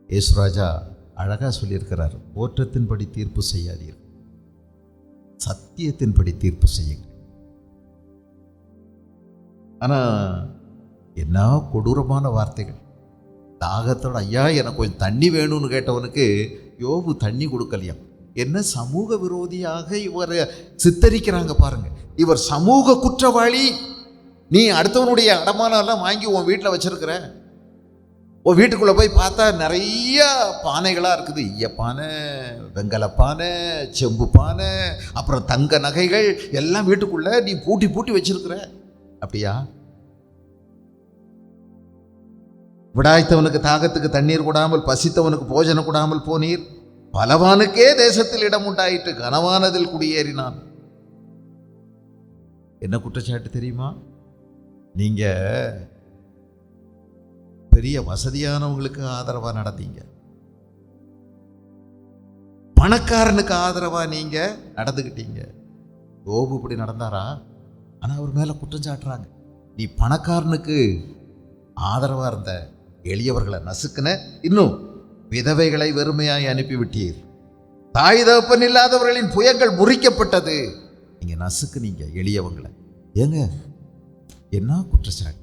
ஏசுராஜா அழகாக சொல்லியிருக்கிறார், தோற்றத்தின்படி தீர்ப்பு செய்யாதீர்கள், சத்தியத்தின்படி தீர்ப்பு செய்யுங்கள். ஆனால் என்ன கொடூரமான வார்த்தைகள்! தாகத்தோட, ஐயா எனக்கு கொஞ்சம் தண்ணி வேணும்னு கேட்டவனுக்கு யோபு தண்ணி கொடுக்கலையாம். என்ன சமூக விரோதியாக இவரை சித்தரிக்கிறாங்க பாருங்க. இவர் சமூக குற்றவாளி. நீ அடுத்தவனுடைய அடமானம் எல்லாம் வாங்கி உன் வீட்டில் வச்சிருக்கிற. உன் வீட்டுக்குள்ளே போய் பார்த்தா நிறைய பானைகளாக இருக்குது. ஈயப்பானை, வெங்கல பானை, செம்பு பானை, அப்புறம் தங்க நகைகள் எல்லாம் வீட்டுக்குள்ளே நீ பூட்டி வச்சிருக்கிற. அப்படியா? விடாய்த்தவனுக்கு தாகத்துக்கு தண்ணீர் கொடாமல் பசித்தவனுக்கு போஜனம் கொடாமல் போனீர். பலவானுக்கே தேசத்தில் இடம் உண்டாயிற்று, கனவானதில் குடியேறினான். என்ன குற்றச்சாட்டு தெரியுமா? நீங்க பெரிய வசதியானவங்களுக்கு ஆதரவா நடந்தீங்க, பணக்காரனுக்கு ஆதரவா நீங்க நடந்துக்கிட்டீங்க. யோபு இப்படி நடந்தாரா? ஆனா அவர் மேல குற்றம் சாட்டுறாங்க. நீ பணக்காரனுக்கு ஆதரவா இருந்த, எளியவர்களை நசுக்குன, இன்னும் விதவைகளை வெறுமையாய் அனுப்பிவிட்டீர். தாய் தகப்பன் இல்லாதவர்களின் புயங்கள் முறிக்கப்பட்டது. நீங்க நசுக்குனீங்க எளியவங்களை. ஏங்க என்ன குற்றச்சாட்டு!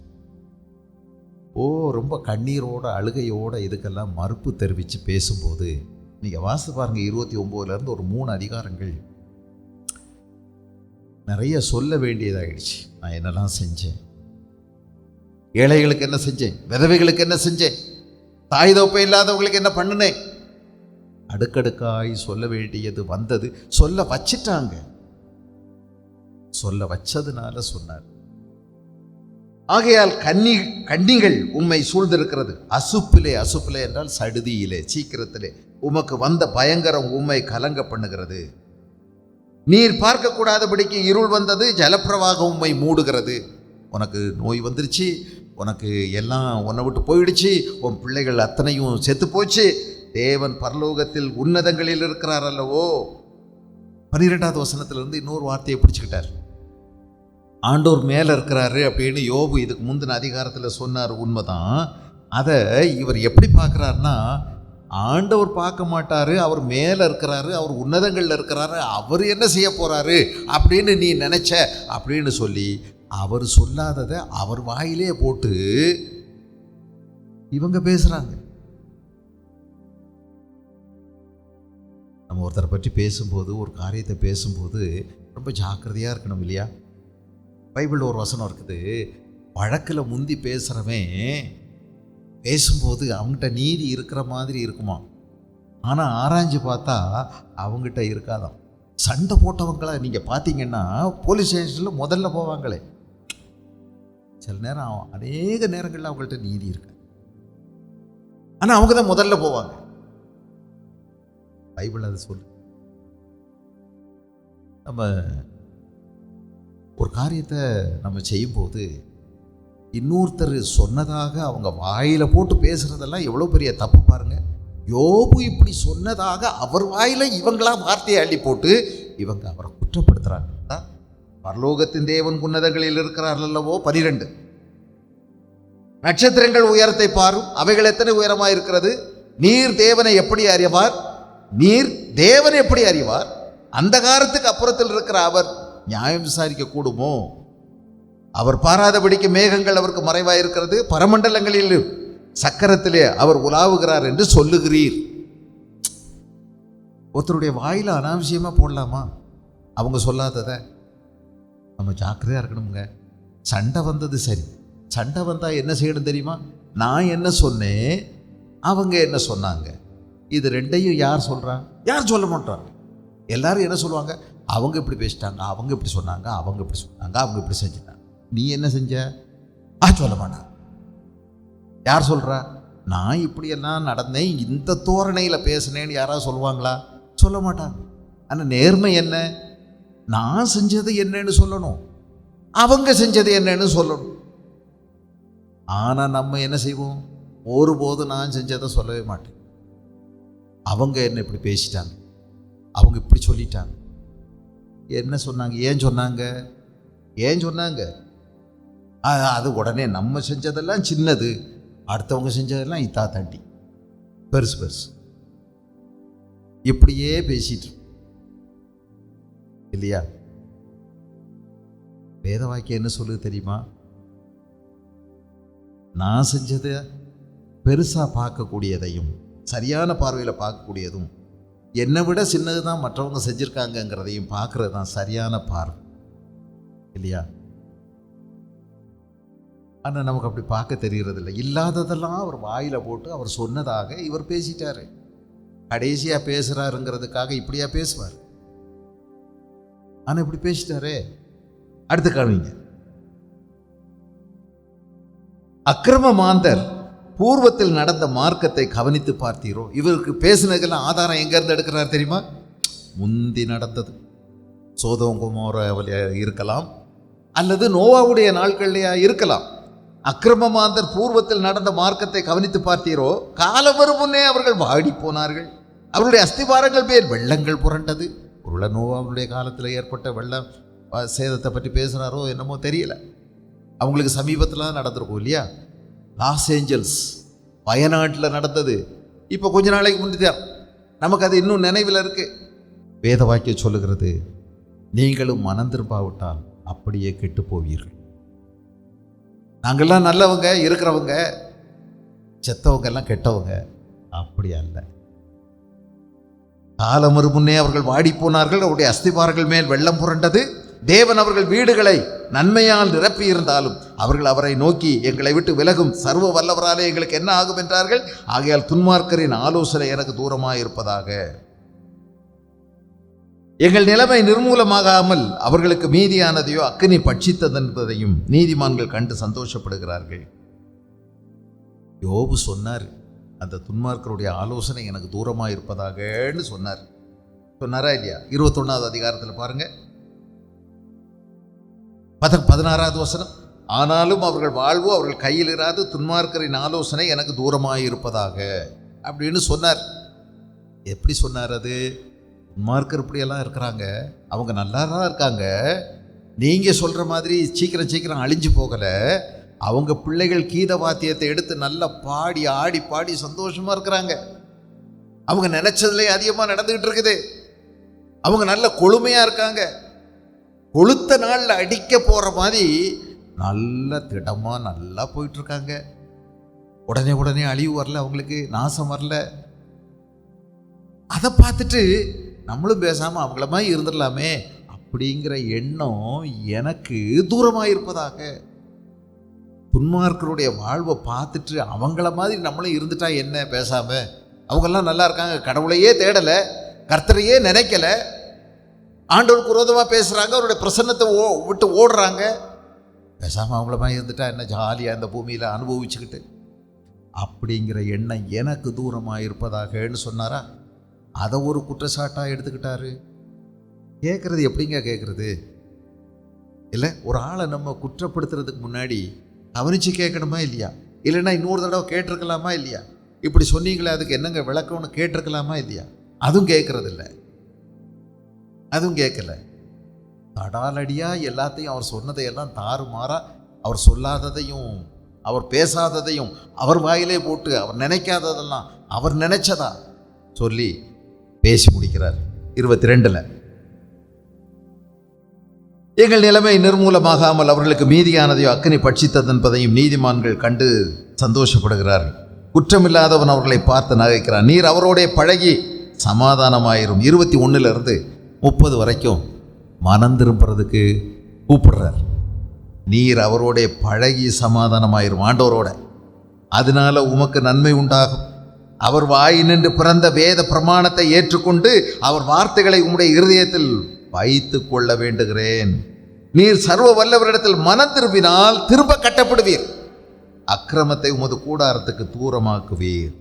ரொம்ப கண்ணீரோட அழுகையோட இதுக்கெல்லாம் மறுப்பு தெரிவித்து பேசும்போது நீங்கள் வாசித்து பாருங்கள். 29 ஒரு 3 அதிகாரங்கள் நிறைய சொல்ல வேண்டியதாகிடுச்சு. நான் என்னெல்லாம் செஞ்சேன், ஏழைகளுக்கு என்ன செஞ்சேன், விதவைகளுக்கு என்ன செஞ்சேன், தாய் தகப்பன் இல்லாதவங்களுக்கு என்ன பண்ணினேன், அடுக்கடுக்காய் சொல்ல வேண்டியது வந்தது. சொல்ல வச்சிட்டாங்க. சொல்ல வச்சதுனால சொன்னார். ஆகையால் கன்னிகள் உம்மை சூழ்ந்திருக்கிறது. அசுப்பிலே என்றால் சடுதியிலே, சீக்கிரத்திலே உமக்கு வந்த பயங்கரம் உம்மை கலங்க பண்ணுகிறது. நீர் பார்க்கக்கூடாதபடிக்கு இருள் வந்தது, ஜலப்பிரவாகம் உம்மை மூடுகிறது. உனக்கு நோய் வந்துருச்சு, உனக்கு எல்லாம் உன்னை விட்டு போயிடுச்சு, உன் பிள்ளைகள் அத்தனையும் செத்து போச்சு. தேவன் பரலோகத்தில் உன்னதங்களில் இருக்கிறார் அல்லவோ. 12வது வசனத்திலிருந்து இன்னொரு வார்த்தையை பிடிச்சுக்கிட்டார். ஆண்டோர் மேலே இருக்கிறாரு அப்படின்னு யோபு இதுக்கு முந்தின அதிகாரத்தில் சொன்னார். உண்மைதான். அதை இவர் எப்படி பார்க்குறாருன்னா, ஆண்டவர் பார்க்க மாட்டாரு, அவர் மேலே இருக்கிறாரு, அவர் உன்னதங்களில் இருக்கிறாரு, அவர் என்ன செய்ய போகிறாரு அப்படின்னு நீ நினச்ச அப்படின்னு சொல்லி அவர் சொல்லாததை அவர் வாயிலே போட்டு இவங்க பேசுகிறாங்க. நம்ம ஒருத்தரை பற்றி பேசும்போது, ஒரு காரியத்தை பேசும்போது ரொம்ப ஜாக்கிரதையாக இருக்கணும் இல்லையா? பைபிள் ஒரு வசனம் இருக்குது, வழக்கில் முந்தி பேசுகிறவன் பேசும்போது அவங்ககிட்ட நீதி இருக்கிற மாதிரி இருக்குமா, ஆனால் ஆராய்ஞ்சு பார்த்தா அவங்ககிட்ட இருக்காதான். சண்டை போட்டவங்கள நீங்கள் பார்த்தீங்கன்னா போலீஸ் ஸ்டேஷனில் முதல்ல போவாங்களே, சில நேரம் அநேக நேரங்களில் அவங்கள்ட்ட நீதி இருக்கு, ஆனால் அவங்க தான் முதல்ல போவாங்க. பைபிள் அது சொல்லு. நம்ம ஒரு காரியத்தை நம்ம செய்யும்போது இன்னொருத்தர் சொன்னதாக அவங்க வாயில போட்டு பேசுறதெல்லாம் எவ்வளோ பெரிய தப்பு பாருங்க. யோபு இப்படி சொன்னதாக அவர் வாயில இவங்களா வார்த்தையை அள்ளி போட்டு இவங்க அவரை குற்றப்படுத்துறாங்க. பரலோகத்தின் தேவன் உன்னதங்களில் இருக்கிறார் அல்லவோ. 12 நட்சத்திரங்கள் உயரத்தை பாரும், அவைகள் எத்தனை உயரமாக இருக்கிறது. நீர் தேவனை எப்படி அறிவார்? நீர் தேவனை எப்படி அறிவார்? அந்தகாரத்துக்கு அப்புறத்தில் இருக்கிற அவர் நியாயம் விசாரிக்க கூடுமோ? அவர் பாராதபடிக்கு மேகங்கள் அவருக்கு மறைவாக இருக்கிறது, பரமண்டலங்களில் சக்கரத்திலே அவர் உலாவுகிறார் என்று சொல்லுகிறீர். ஒருத்தருடைய வாயில அனாவசியமா போடலாமா? அவங்க சொல்லாததை நம்ம ஜாக்கிரதையா இருக்கணுங்க. சண்டை வந்தது சரி, சண்டை வந்தா என்ன செய்யணும் தெரியுமா? நான் என்ன சொன்னேன், அவங்க என்ன சொன்னாங்க, இது ரெண்டையும் யார் சொல்றா? யார் சொல்ல மாட்டாங்க. எல்லாரும் என்ன சொல்லுவாங்க? அவங்க இப்படி பேசிட்டாங்க, அவங்க இப்படி சொன்னாங்க, அவங்க இப்படி சொன்னாங்க, அவங்க இப்படி செஞ்சுட்டாங்க. நீ என்ன செஞ்ச? சொல்ல மாட்டான். யார் சொல்றா? நான் இப்படியெல்லாம் நடந்தேன், இந்த தோரணையில் பேசினேன்னு யாராவது சொல்லுவாங்களா? சொல்ல மாட்டாங்க. ஆனால் நேர்மை என்ன? நான் செஞ்சது என்னன்னு சொல்லணும், அவங்க செஞ்சது என்னன்னு சொல்லணும். ஆனால் நம்ம என்ன செய்வோம்? ஒருபோதும் நான் செஞ்சதை சொல்லவே மாட்டேன். அவங்க என்ன இப்படி பேசிட்டாங்க, அவங்க இப்படி சொல்லிட்டாங்க, என்ன சொன்னாங்க, ஏன் சொன்னாங்க, ஏன் சொன்னாங்க? அது உடனே நம்ம செஞ்சதெல்லாம் சின்னது, அடுத்தவங்க செஞ்சதெல்லாம் இத்தா தாண்டி பெருசு பெருசு, இப்படியே பேசிட்டு இல்லையா? வேத வாக்கியம் என்ன சொல்லுது தெரியுமா? நான் செஞ்சதை பெருசா பார்க்கக்கூடியதையும் சரியான பார்வையில் பார்க்கக்கூடியதும் என்னை விட சின்னது தான் மற்றவங்க செஞ்சுருக்காங்கங்கிறதையும் பார்க்கறது தான் சரியான பார்வை இல்லையா? ஆனால் நமக்கு அப்படி பார்க்க தெரிகிறதில்லை. இல்லாததெல்லாம் அவர் வாயில போட்டு அவர் சொன்னதாக இவர் பேசிட்டாரு. கடைசியாக பேசுகிறாருங்கிறதுக்காக இப்படியா பேசுவார்? ஆனால் இப்படி பேசிட்டாரே. அடுத்து காணுவீங்க. அக்கிரம மாந்தர் பூர்வத்தில் நடந்த மார்க்கத்தை கவனித்து பார்த்தீரோ? இவருக்கு பேசினதுக்கெல்லாம் ஆதாரம் எங்கேருந்து எடுக்கிறார் தெரியுமா? முந்தி நடந்தது சோதோம் கொமோரா இருக்கலாம், அல்லது நோவாவுடைய நாட்கள்லையா இருக்கலாம். அக்கிரமமாந்தர் பூர்வத்தில் நடந்த மார்க்கத்தை கவனித்து பார்த்தீரோ, காலம் வரும் முன்னே அவர்கள் வாடி போனார்கள், அவருடைய அஸ்திவாரங்கள் பேர் வெள்ளங்கள் புரண்டது. ஒருவேளை நோவாவுடைய காலத்தில் ஏற்பட்ட வெள்ள சேதத்தை பற்றி பேசுகிறாரோ என்னமோ தெரியல. அவங்களுக்கு சமீபத்தில் தான் நடந்திருக்கும் இல்லையா? லாஸ் ஏஞ்சல்ஸ், வயநாட்டில் நடந்தது இப்போ கொஞ்ச நாளைக்கு முன்னாடி. நமக்கு அது இன்னும் நினைவில் இருக்கு. வேத வாக்கியம் சொல்லுகிறது, நீங்களும் மனம் திரும்பாவிட்டால் அப்படியே கெட்டு போவீர்கள். நாங்கள்லாம் நல்லவங்க இருக்கிறவங்க, செத்தவங்க எல்லாம் கெட்டவங்க, அப்படி அல்ல. காலம் வரும் முன்னே அவர்கள் வாடி போனார்கள், அவருடைய அஸ்திபாரங்கள் மேல் வெள்ளம் புரண்டது. தேவன் அவர்கள் வீடுகளை நன்மையால் நிரப்பி இருந்தாலும் அவர்கள் அவரை நோக்கி, எங்களை விட்டு விலகும் சர்வ வல்லவராலே எங்களுக்கு என்ன ஆகும் என்றார்கள். ஆகையால் துன்மார்க்கரின் ஆலோசனை எனக்கு தூரமாக இருப்பதாக. எங்கள் நிலைமை நிர்மூலமாகாமல் அவர்களுக்கு மீதியானதையோ அக்கினி பட்சித்ததென்பதையும் நீதிமான்கள் கண்டு சந்தோஷப்படுகிறார்கள். யோபு சொன்னார், அந்த துன்மார்க்கருடைய ஆலோசனை எனக்கு தூரமாக இருப்பதாகன்னு சொன்னார். சொன்னாரா இல்லையா? 21வது அதிகாரத்தில் பாருங்க, 16வது வசனம். ஆனாலும் அவர்கள் வாழ்வோ அவர்கள் கையில் இராது, துன்மார்க்கரின் ஆலோசனை எனக்கு தூரமாக இருப்பதாக அப்படின்னு சொன்னார். எப்படி சொன்னார்? அது துன்மார்க்கர் இப்படியெல்லாம் இருக்கிறாங்க, அவங்க நல்லா தான் இருக்காங்க, நீங்கள் சொல்கிற மாதிரி சீக்கிரம் அழிஞ்சு போகலை. அவங்க பிள்ளைகள் கீத வாத்தியத்தை எடுத்து நல்லா பாடி ஆடி பாடி சந்தோஷமாக இருக்கிறாங்க. அவங்க நினைச்சதுலேயே அதிகமாக நடந்துக்கிட்டு இருக்குது. அவங்க நல்ல கொழுமையாக இருக்காங்க. கொளுத்த நாளில் அடிக்க போகிற மாதிரி நல்ல திடமாக நல்லா போயிட்டுருக்காங்க. உடனே அழிவு வரல, அவங்களுக்கு நாசம் வரல. அதை பார்த்துட்டு நம்மளும் பேசாமல் அவங்கள மாதிரி இருந்துடலாமே அப்படிங்கிற எண்ணம் எனக்கு தூரமாக இருப்பதாக. துன்மார்க்கருடைய வாழ்வை பார்த்துட்டு அவங்கள மாதிரி நம்மளும் இருந்துட்டா என்ன, பேசாமல் அவங்கெல்லாம் நல்லா இருக்காங்க, கடவுளையே தேடலை, கர்த்தரையே நினைக்கல, ஆண்டவருக்கு விரோதமாக பேசுகிறாங்க, அவருடைய பிரசன்னத்தை விட்டு ஓடுறாங்க, பேசாமல் அவங்கள மாதிரி இருந்துட்டா என்ன, ஜாலியாக இந்த பூமியில் அனுபவிச்சுக்கிட்டு அப்படிங்கிற எண்ணம் எனக்கு தூரமாக இருப்பதாகன்னு சொன்னாரா? அதை ஒரு குற்றச்சாட்டாக எடுத்துக்கிட்டாரு. கேட்குறது எப்படிங்க கேட்குறது? இல்லை, ஒரு ஆளை நம்ம குற்றப்படுத்துறதுக்கு முன்னாடி கவனித்து கேட்கணுமா இல்லையா? இல்லைன்னா இன்னொரு தடவை கேட்டிருக்கலாமா இல்லையா? இப்படி சொன்னீங்களே அதுக்கு என்னங்க விளக்கம்னு கேட்டிருக்கலாமா இல்லையா? அதுவும் கேட்குறதில்ல, அதுவும் கேட்கல. தடாலடியாக எல்லாத்தையும் அவர் சொன்னதையெல்லாம் தாறுமாறாக, அவர் சொல்லாததையும் அவர் பேசாததையும் அவர் வாயிலே போட்டு அவர் நினைக்காததெல்லாம் அவர் நினைச்சதா சொல்லி பேசி முடிக்கிறார். 22 எங்கள் நிலைமை நிர்மூலமாகாமல் அவர்களுக்கு மீதியானதையோ அக்கினி பட்சித்ததென்பதையும் நீதிமான்கள் கண்டு சந்தோஷப்படுகிறார்கள். குற்றமில்லாதவன் அவர்களை பார்த்து நகைக்கிறான். நீர் அவரோடைய பழகி சமாதானமாயிரும். 21 30 வரைக்கும் மனம் திரும்புறதுக்கு கூப்பிடுறார். நீர் அவரோடைய பழகி சமாதானமாயிரும், ஆண்டவரோட, அதனால உமக்கு நன்மை உண்டாகும். அவர் வாயினின்று பிறந்த வேத பிரமாணத்தை ஏற்றுக்கொண்டு அவர் வார்த்தைகளை உம்முடைய இருதயத்தில் வைத்து கொள்ள வேண்டுகிறேன். நீர் சர்வ வல்லவரிடத்தில் மனம் திரும்பினால் திரும்ப கட்டப்படுவீர், அக்கிரமத்தை உமது கூடாரத்துக்கு தூரமாக்குவீர்.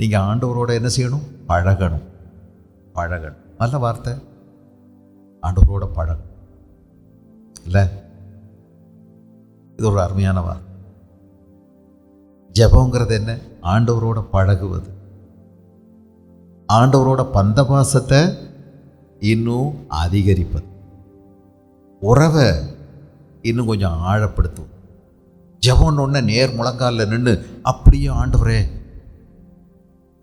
நீங்க ஆண்டவரோட என்ன செய்யணும்? பழகணும். நல்ல வார்த்தை, ஆண்டவரோட பழகணும். இல்லை, இது ஒரு அருமையான வார்த்தை. ஜெபங்கிறது என்ன? ஆண்டவரோட பழகுவது, ஆண்டவரோட பந்தபாசத்தை இன்னும் அதிகரிப்பது, உறவை இன்னும் கொஞ்சம் ஆழப்படுத்தும். ஜெபம்னு ஒன்று நேர் முழங்காலில் நின்று அப்படியே ஆண்டவரே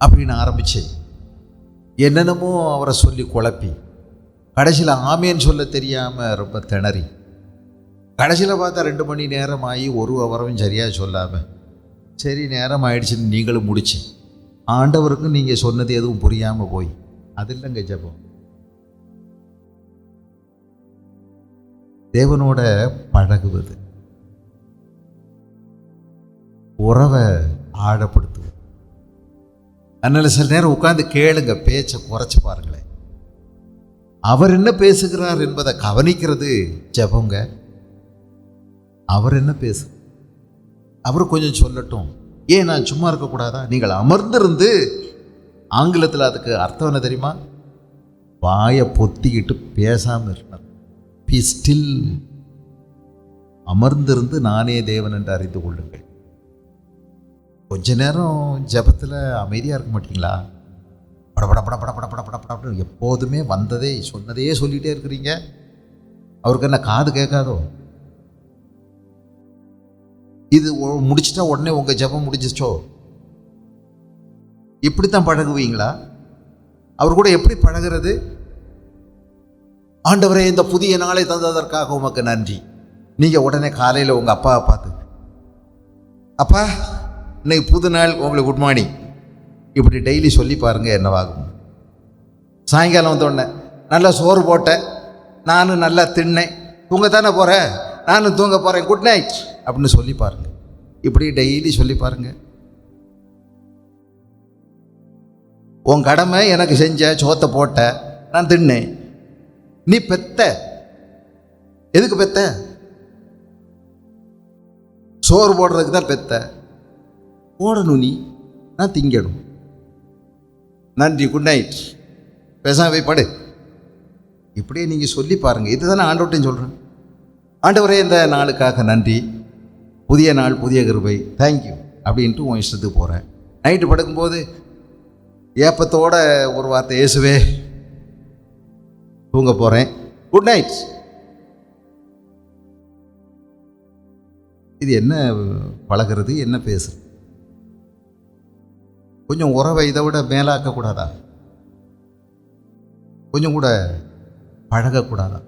அப்படின்னு ஆரம்பிச்சு என்னென்னமோ அவரை சொல்லி குழப்பி கடைசியில் ஆமேன்னு சொல்ல தெரியாமல் ரொம்ப திணறி கடைசியில் பார்த்தா 2 மணி நேரம் ஆகி ஒரு அவரவும் சரியாக சொல்லாமல் சரி நேரம் ஆயிடுச்சுன்னு நீங்களும் முடிச்சு ஆண்டவருக்கும் நீங்கள் சொன்னது எதுவும் புரியாமல் போய், அது இல்லைங்க ஜெபம். தேவனோட பழகுவது, உறவை ஆழப்படுத்துவது. அதனால சில நேரம் உட்கார்ந்து கேளுங்க, பேச்சை குறைச்சி பாருங்களேன். அவர் என்ன பேசுகிறார் என்பதை கவனிக்கிறது ஜெபங்க. அவர் என்ன பேசு, அவர் கொஞ்சம் சொல்லட்டும். ஏன் நான் சும்மா இருக்கக்கூடாதா? நீங்கள் அமர்ந்திருந்து, ஆங்கிலத்தில் அதுக்கு அர்த்தம் என்ன தெரியுமா? வாயை பொத்திக்கிட்டு பேசாமல் இருந்தார். B still. அமர்ந்திருந்து நானே தேவன் என்று அறிந்து கொள்ளுங்கள். கொஞ்ச நேரம் ஜெபத்தில் அமைதியாக இருக்க மாட்டீங்களா? படபட பட பட பட பட பட பட எப்போதுமே வந்ததே சொன்னதையே சொல்லிகிட்டே இருக்கிறீங்க. அவருக்கு என்ன காது கேட்காதோ? இது முடிச்சிட்டா உடனே உங்கள் ஜெபம் முடிஞ்சிச்சோ? இப்படித்தான் பழகுவீங்களா? அவர் கூட எப்படி பழகிறது? ஆண்டவரே, இந்த புதிய நாளை தந்ததற்காக உமக்கு நன்றி. நீங்கள் உடனே காலையில் உங்கள் அப்பாவை பார்த்து, அப்பா இன்னைக்கு புது நாள், உங்களுக்கு குட் மார்னிங், இப்படி டெய்லி சொல்லி பாருங்கள் என்னவாகும். சாயங்காலம் வந்தோடனே நல்லா சோறு போட்டேன், நானும் நல்லா தின்னேன், தூங்க தானே போகிறேன், நானும் தூங்க போகிறேன், குட் நைட் அப்படின்னு சொல்லி பாருங்கள். இப்படி டெய்லி சொல்லி பாருங்கள். உன் கடமை எனக்கு செஞ்ச, சோத்தை போட்ட, நான் தின்னேன். நீ பெத்த, எதுக்கு பெத்த? சோறு போடுறதுக்கு தான் பெத்த. போடணும், நீ நான் திங்கணும். நன்றி, குட் நைட், பேசாம போய் படு. இப்படியே நீங்கள் சொல்லி பாருங்கள். இதுதானே ஆண்டவர்கிட்டையும் சொல்கிறேன். ஆண்டவரே, இந்த நாளுக்காக நன்றி, புதிய நாள், புதிய கிருபை, தேங்க்யூ அப்படின்ட்டு உன் இஷ்டத்துக்கு போகிறேன். நைட்டு படுக்கும்போது ஏப்பத்தோட ஒரு வார்த்தை, இயேசுவே தூங்க போகிறேன், குட் நைட். இது என்ன பழகிறது, என்ன பேசுறது? கொஞ்சம் உறவை இதை விட மேலாக்கக்கூடாதா? கொஞ்சம் கூட பழகக்கூடாதா?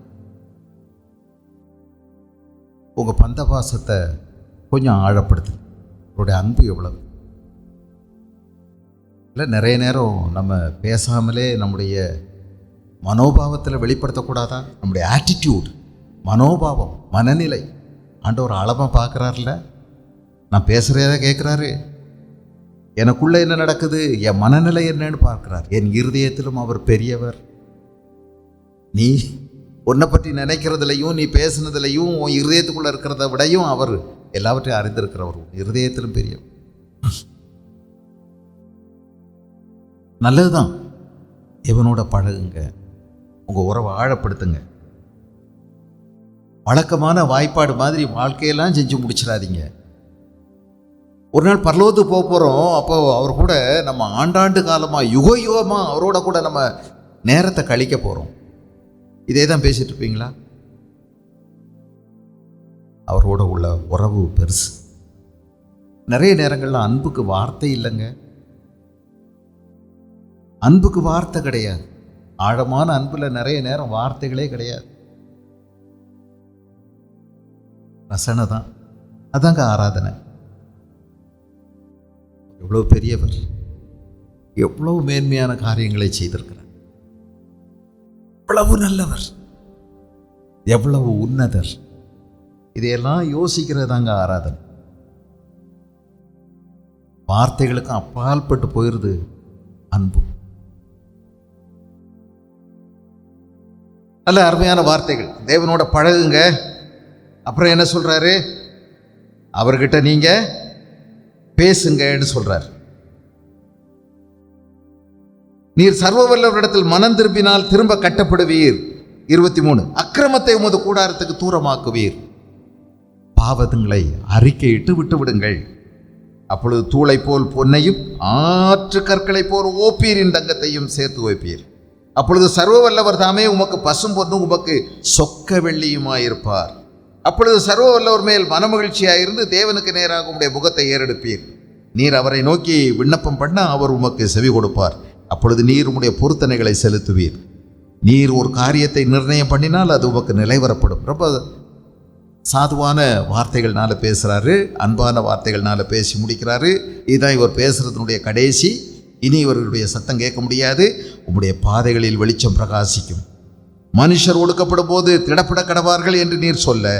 உங்கள் பந்த பாசத்தை கொஞ்சம் ஆழப்படுத்து. அவருடைய அன்பு எவ்வளவு இல்லை. நிறைய நேரம் நம்ம பேசாமலே நம்முடைய மனோபாவத்தில் வெளிப்படுத்தக்கூடாதா? நம்முடைய ஆட்டிடியூட், மனோபாவம், மனநிலை ஆண்டவர் அளவாக பார்க்குறாருல. நான் பேசுகிறத கேட்குறாரு. எனக்குள்ளே என்ன நடக்குது, என் மனநிலை என்னன்னு பார்க்குறார். என் இருதயத்திலும் அவர் பெரியவர். நீ உன்னை பற்றி நினைக்கிறதுலையும் நீ பேசுனதுலையும் உன் இருதயத்துக்குள்ளே இருக்கிறத விடையும் அவர் எல்லாவற்றையும் அறிந்திருக்கிறவர். இருதயத்திலும் பெரியவர். நல்லதுதான். இவனோட பழகுங்க, உங்கள் உறவை ஆழப்படுத்துங்க. வழக்கமான வாய்ப்பாடு மாதிரி வாழ்க்கையெல்லாம் செஞ்சு முடிச்சிடாதீங்க. ஒரு நாள் பரலோகத்துக்கு போக போகிறோம். அப்போ அவர் கூட நம்ம ஆண்டாண்டு காலமாக, யுக யுகமாக அவரோட கூட நம்ம நேரத்தை கழிக்க போகிறோம். இதே தான் பேசிகிட்டு இருப்பீங்களா? அவரோட உள்ள உறவு பெருசு. நிறைய நேரங்களில் அன்புக்கு வார்த்தை இல்லைங்க. அன்புக்கு வார்த்தை கிடையாது. ஆழமான அன்பில் நிறைய நேரம் வார்த்தைகளே கிடையாது. ரசனை தான். அதாங்க ஆராதனை. எவ்வளோ பெரியவர், எவ்வளவு மேன்மையான காரியங்களை செய்திருக்கிறார், எவ்வளவு நல்லவர், எவ்வளவு உன்னதர். இதையெல்லாம் யோசிக்கிறதாங்க ஆராதனை. வார்த்தைகளுக்கு அப்பாற்பட்டு போயிடுது அன்பு. நல்ல அருமையான வார்த்தைகள். தேவனோட பழகுங்க. அப்புறம் என்ன சொல்றாரு? அவர்கிட்ட நீங்க பேசுங்கன்னு சொல்றார். நீர் சர்வ வல்லவரிடத்தில் மனம் திரும்பினால் திரும்ப கட்டப்படுவீர். 23, அக்கிரமத்தை உமது கூடாரத்துக்கு தூரமாக்குவீர். பாவங்களை அறிக்கையிட்டு விட்டு விடுங்கள். அப்பொழுது தூளை போல் பொன்னையும் ஆற்று கற்களை போல் ஓப்பீரின் தங்கத்தையும் சேர்த்து வைப்பீர். அப்பொழுது சர்வ வல்லவர் தாமே உமக்கு பசும் பொன்னும் உமக்கு சொக்க வெள்ளியுமாயிருப்பார். அப்பொழுது சர்வ வல்லவர் மேல் மனமகிழ்ச்சியாயிருந்து தேவனுக்கு நேராக உம்முடைய முகத்தை ஏறெடுப்பீர். நீர் அவரை நோக்கி விண்ணப்பம் பண்ண அவர் உமக்கு செவி கொடுப்பார். அப்பொழுது நீர் உம்முடைய பொருத்தனைகளை செலுத்துவீர். நீர் ஒரு காரியத்தை நிர்ணயம் பண்ணினால் அது உமக்கு நிலைவரப்படும். ரொம்ப சாதுவான வார்த்தைகள்னால பேசுகிறாரு, அன்பான வார்த்தைகள்னால பேசி முடிக்கிறாரு. இதுதான் இவர் பேசுகிறதுனுடைய கடைசி. இனி இவர்களுடைய சத்தம் கேட்க முடியாது. உம்முடைய பாதைகளில் வெளிச்சம் பிரகாசிக்கும். மனுஷர் ஒடுக்கப்படும் போது திடப்பட கடவார்கள் என்று நீர் சொல்ல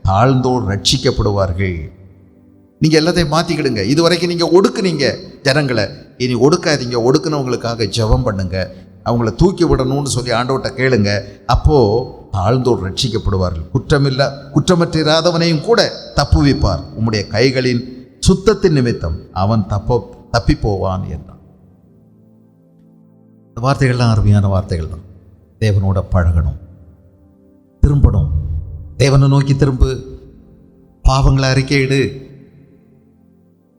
தாழ்ந்தோர் ரட்சிக்கப்படுவார்கள். நீங்கள் எல்லாத்தையும் மாற்றிக்கிடுங்க. இதுவரைக்கும் நீங்கள் ஒடுக்குனீங்க ஜனங்களை, இனி ஒடுக்காதீங்க. ஒடுக்குனவங்களுக்காக ஜெபம் பண்ணுங்க. அவங்கள தூக்கி விடணும்னு சொல்லி ஆண்டவர்கிட்ட கேளுங்க. அப்போது தாழ்ந்தோர் ரட்சிக்கப்படுவார்கள். குற்றமற்றிராதவனையும் கூட தப்புவிப்பார். உம்முடைய கைகளின் சுத்தத்தின் நிமித்தம் அவன் தப்பி போவான் என்றான். இந்த வார்த்தைகள்லாம் அருமையான வார்த்தைகள் தான். தேவனோட பழகணும், திரும்பணும், தேவனை நோக்கி திரும்பு. பாவங்களை அறிக்கையிடு,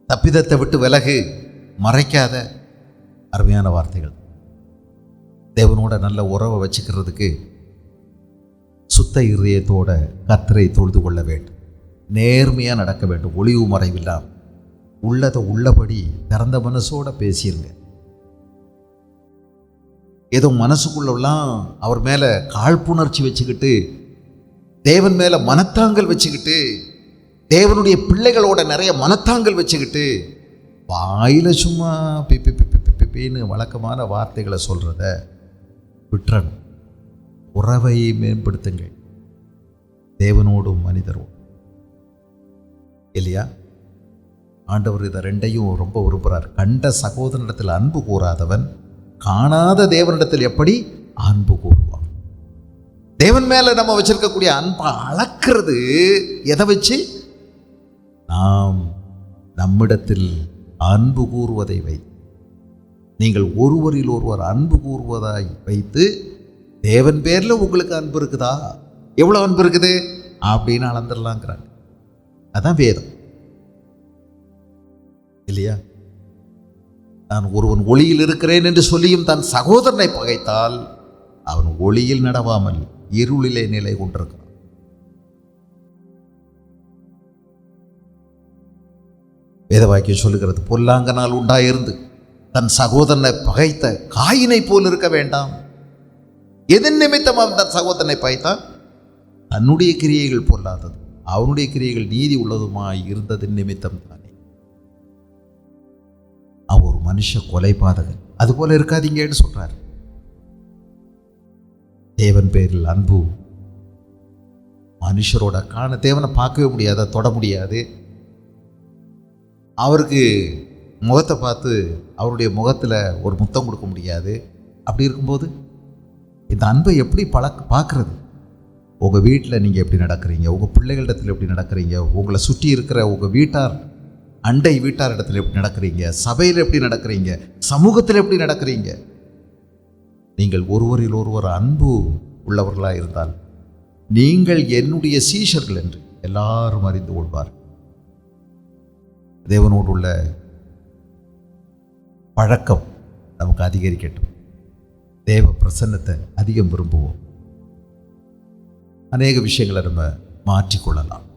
தப்பிதத்தை விட்டு விலகு, மறைக்காத. அருமையான வார்த்தைகள். தேவனோட நல்ல உறவை வச்சுக்கிறதுக்கு சுத்த இதயத்தோட கர்த்தரை தொழுது கொள்ள வேண்டும். நேர்மையாக நடக்க வேண்டும். ஒளிவு மறைவில்லாம் உள்ளதை உள்ளபடி திறந்த மனசோட பேசிடுங்க. ஏதோ மனசுக்குள்ளெல்லாம் அவர் மேலே காழ்ப்புணர்ச்சி வச்சுக்கிட்டு, தேவன் மேலே மனத்தாங்கல் வச்சுக்கிட்டு, தேவனுடைய பிள்ளைகளோட நிறைய மனத்தாங்கல் வச்சுக்கிட்டு, வாயில் சும்மா பின்னு வழக்கமான வார்த்தைகளை சொல்கிறத விட்டுறணும். உறவை மேம்படுத்துங்கள் தேவனோடும் மனிதரோடும். இல்லையா? ஆண்டவர் இதை ரெண்டையும் ரொம்ப விரும்புகிறார். கண்ட சகோதரனிடத்தில் அன்பு கூறாதவன் காணாத தேவனிடத்தில் எப்படி அன்பு கூறுவான்? தேவன் மேல நம்ம வச்சிருக்கக்கூடிய அன்பை அளக்கிறது எதை வச்சு? நாம் நம்மிடத்தில் அன்பு கூறுவதை வைத்து. நீங்கள் ஒருவரில் ஒருவர் அன்பு கூறுவதாய் வைத்து தேவன் பேர்ல உங்களுக்கு அன்பு இருக்குதா, எவ்வளவு அன்பு இருக்குது அப்படின்னு அளந்துடலாங்கிறாங்க. அதான் வேதம். இல்லையா? நான் ஒருவன் ஒளியில் இருக்கிறேன் என்று சொல்லியும் தன் சகோதரனை பகைத்தால் அவன் ஒளியில் நடவாமல் இருளிலே நிலை கொண்டிருக்கிறான். வேத வாக்கியம் சொல்லுகிறது, பொல்லாங்கனால் உண்டாயிருந்து தன் சகோதரனை பகைத்த காயினை போல் இருக்க வேண்டாம். எதன் நிமித்தம் அவன் தன் சகோதரனை பகைத்தான்? தன்னுடைய கிரியைகள் பொல்லாதது, அவனுடைய கிரியைகள் நீதி உள்ளதுமாய் இருந்ததின் நிமித்தம் தானே. அவன் ஒரு மனுஷ கொலைபாதகன், அது போல இருக்காதீங்கன்னு சொல்றார். தேவன் பேரில் அன்பு. மனுஷரோட தேவனை பார்க்கவே முடியாது, தொட முடியாது. அவருக்கு முகத்தை பார்த்து அவருடைய முகத்தில் ஒரு முத்தம் கொடுக்க முடியாது. அப்படி இருக்கும்போது இந்த அன்பை எப்படி பார்க்கறது? உங்கள் வீட்டில் நீங்கள் எப்படி நடக்கிறீங்க, உங்கள் பிள்ளைகளிடத்தில் எப்படி நடக்கிறீங்க, உங்களை சுற்றி இருக்கிற உங்கள் வீட்டார் அண்டை வீட்டார் இடத்துல எப்படி நடக்கிறீங்க, சபையில் எப்படி நடக்கிறீங்க, சமூகத்தில் எப்படி நடக்கிறீங்க? நீங்கள் ஒருவரில் ஒருவர் அன்பு உள்ளவர்களாக இருந்தால் நீங்கள் என்னுடைய சீஷர்கள் என்று எல்லாரும் அறிந்து கொள்வார். தேவனோடு உள்ள பழக்கம் நமக்கு அதிகரிக்கட்டும். தேவ பிரசன்னத்தை அதிகம் விரும்புவோம். அநேக விஷயங்களை நம்ம மாற்றிக்கொள்ளலாம்.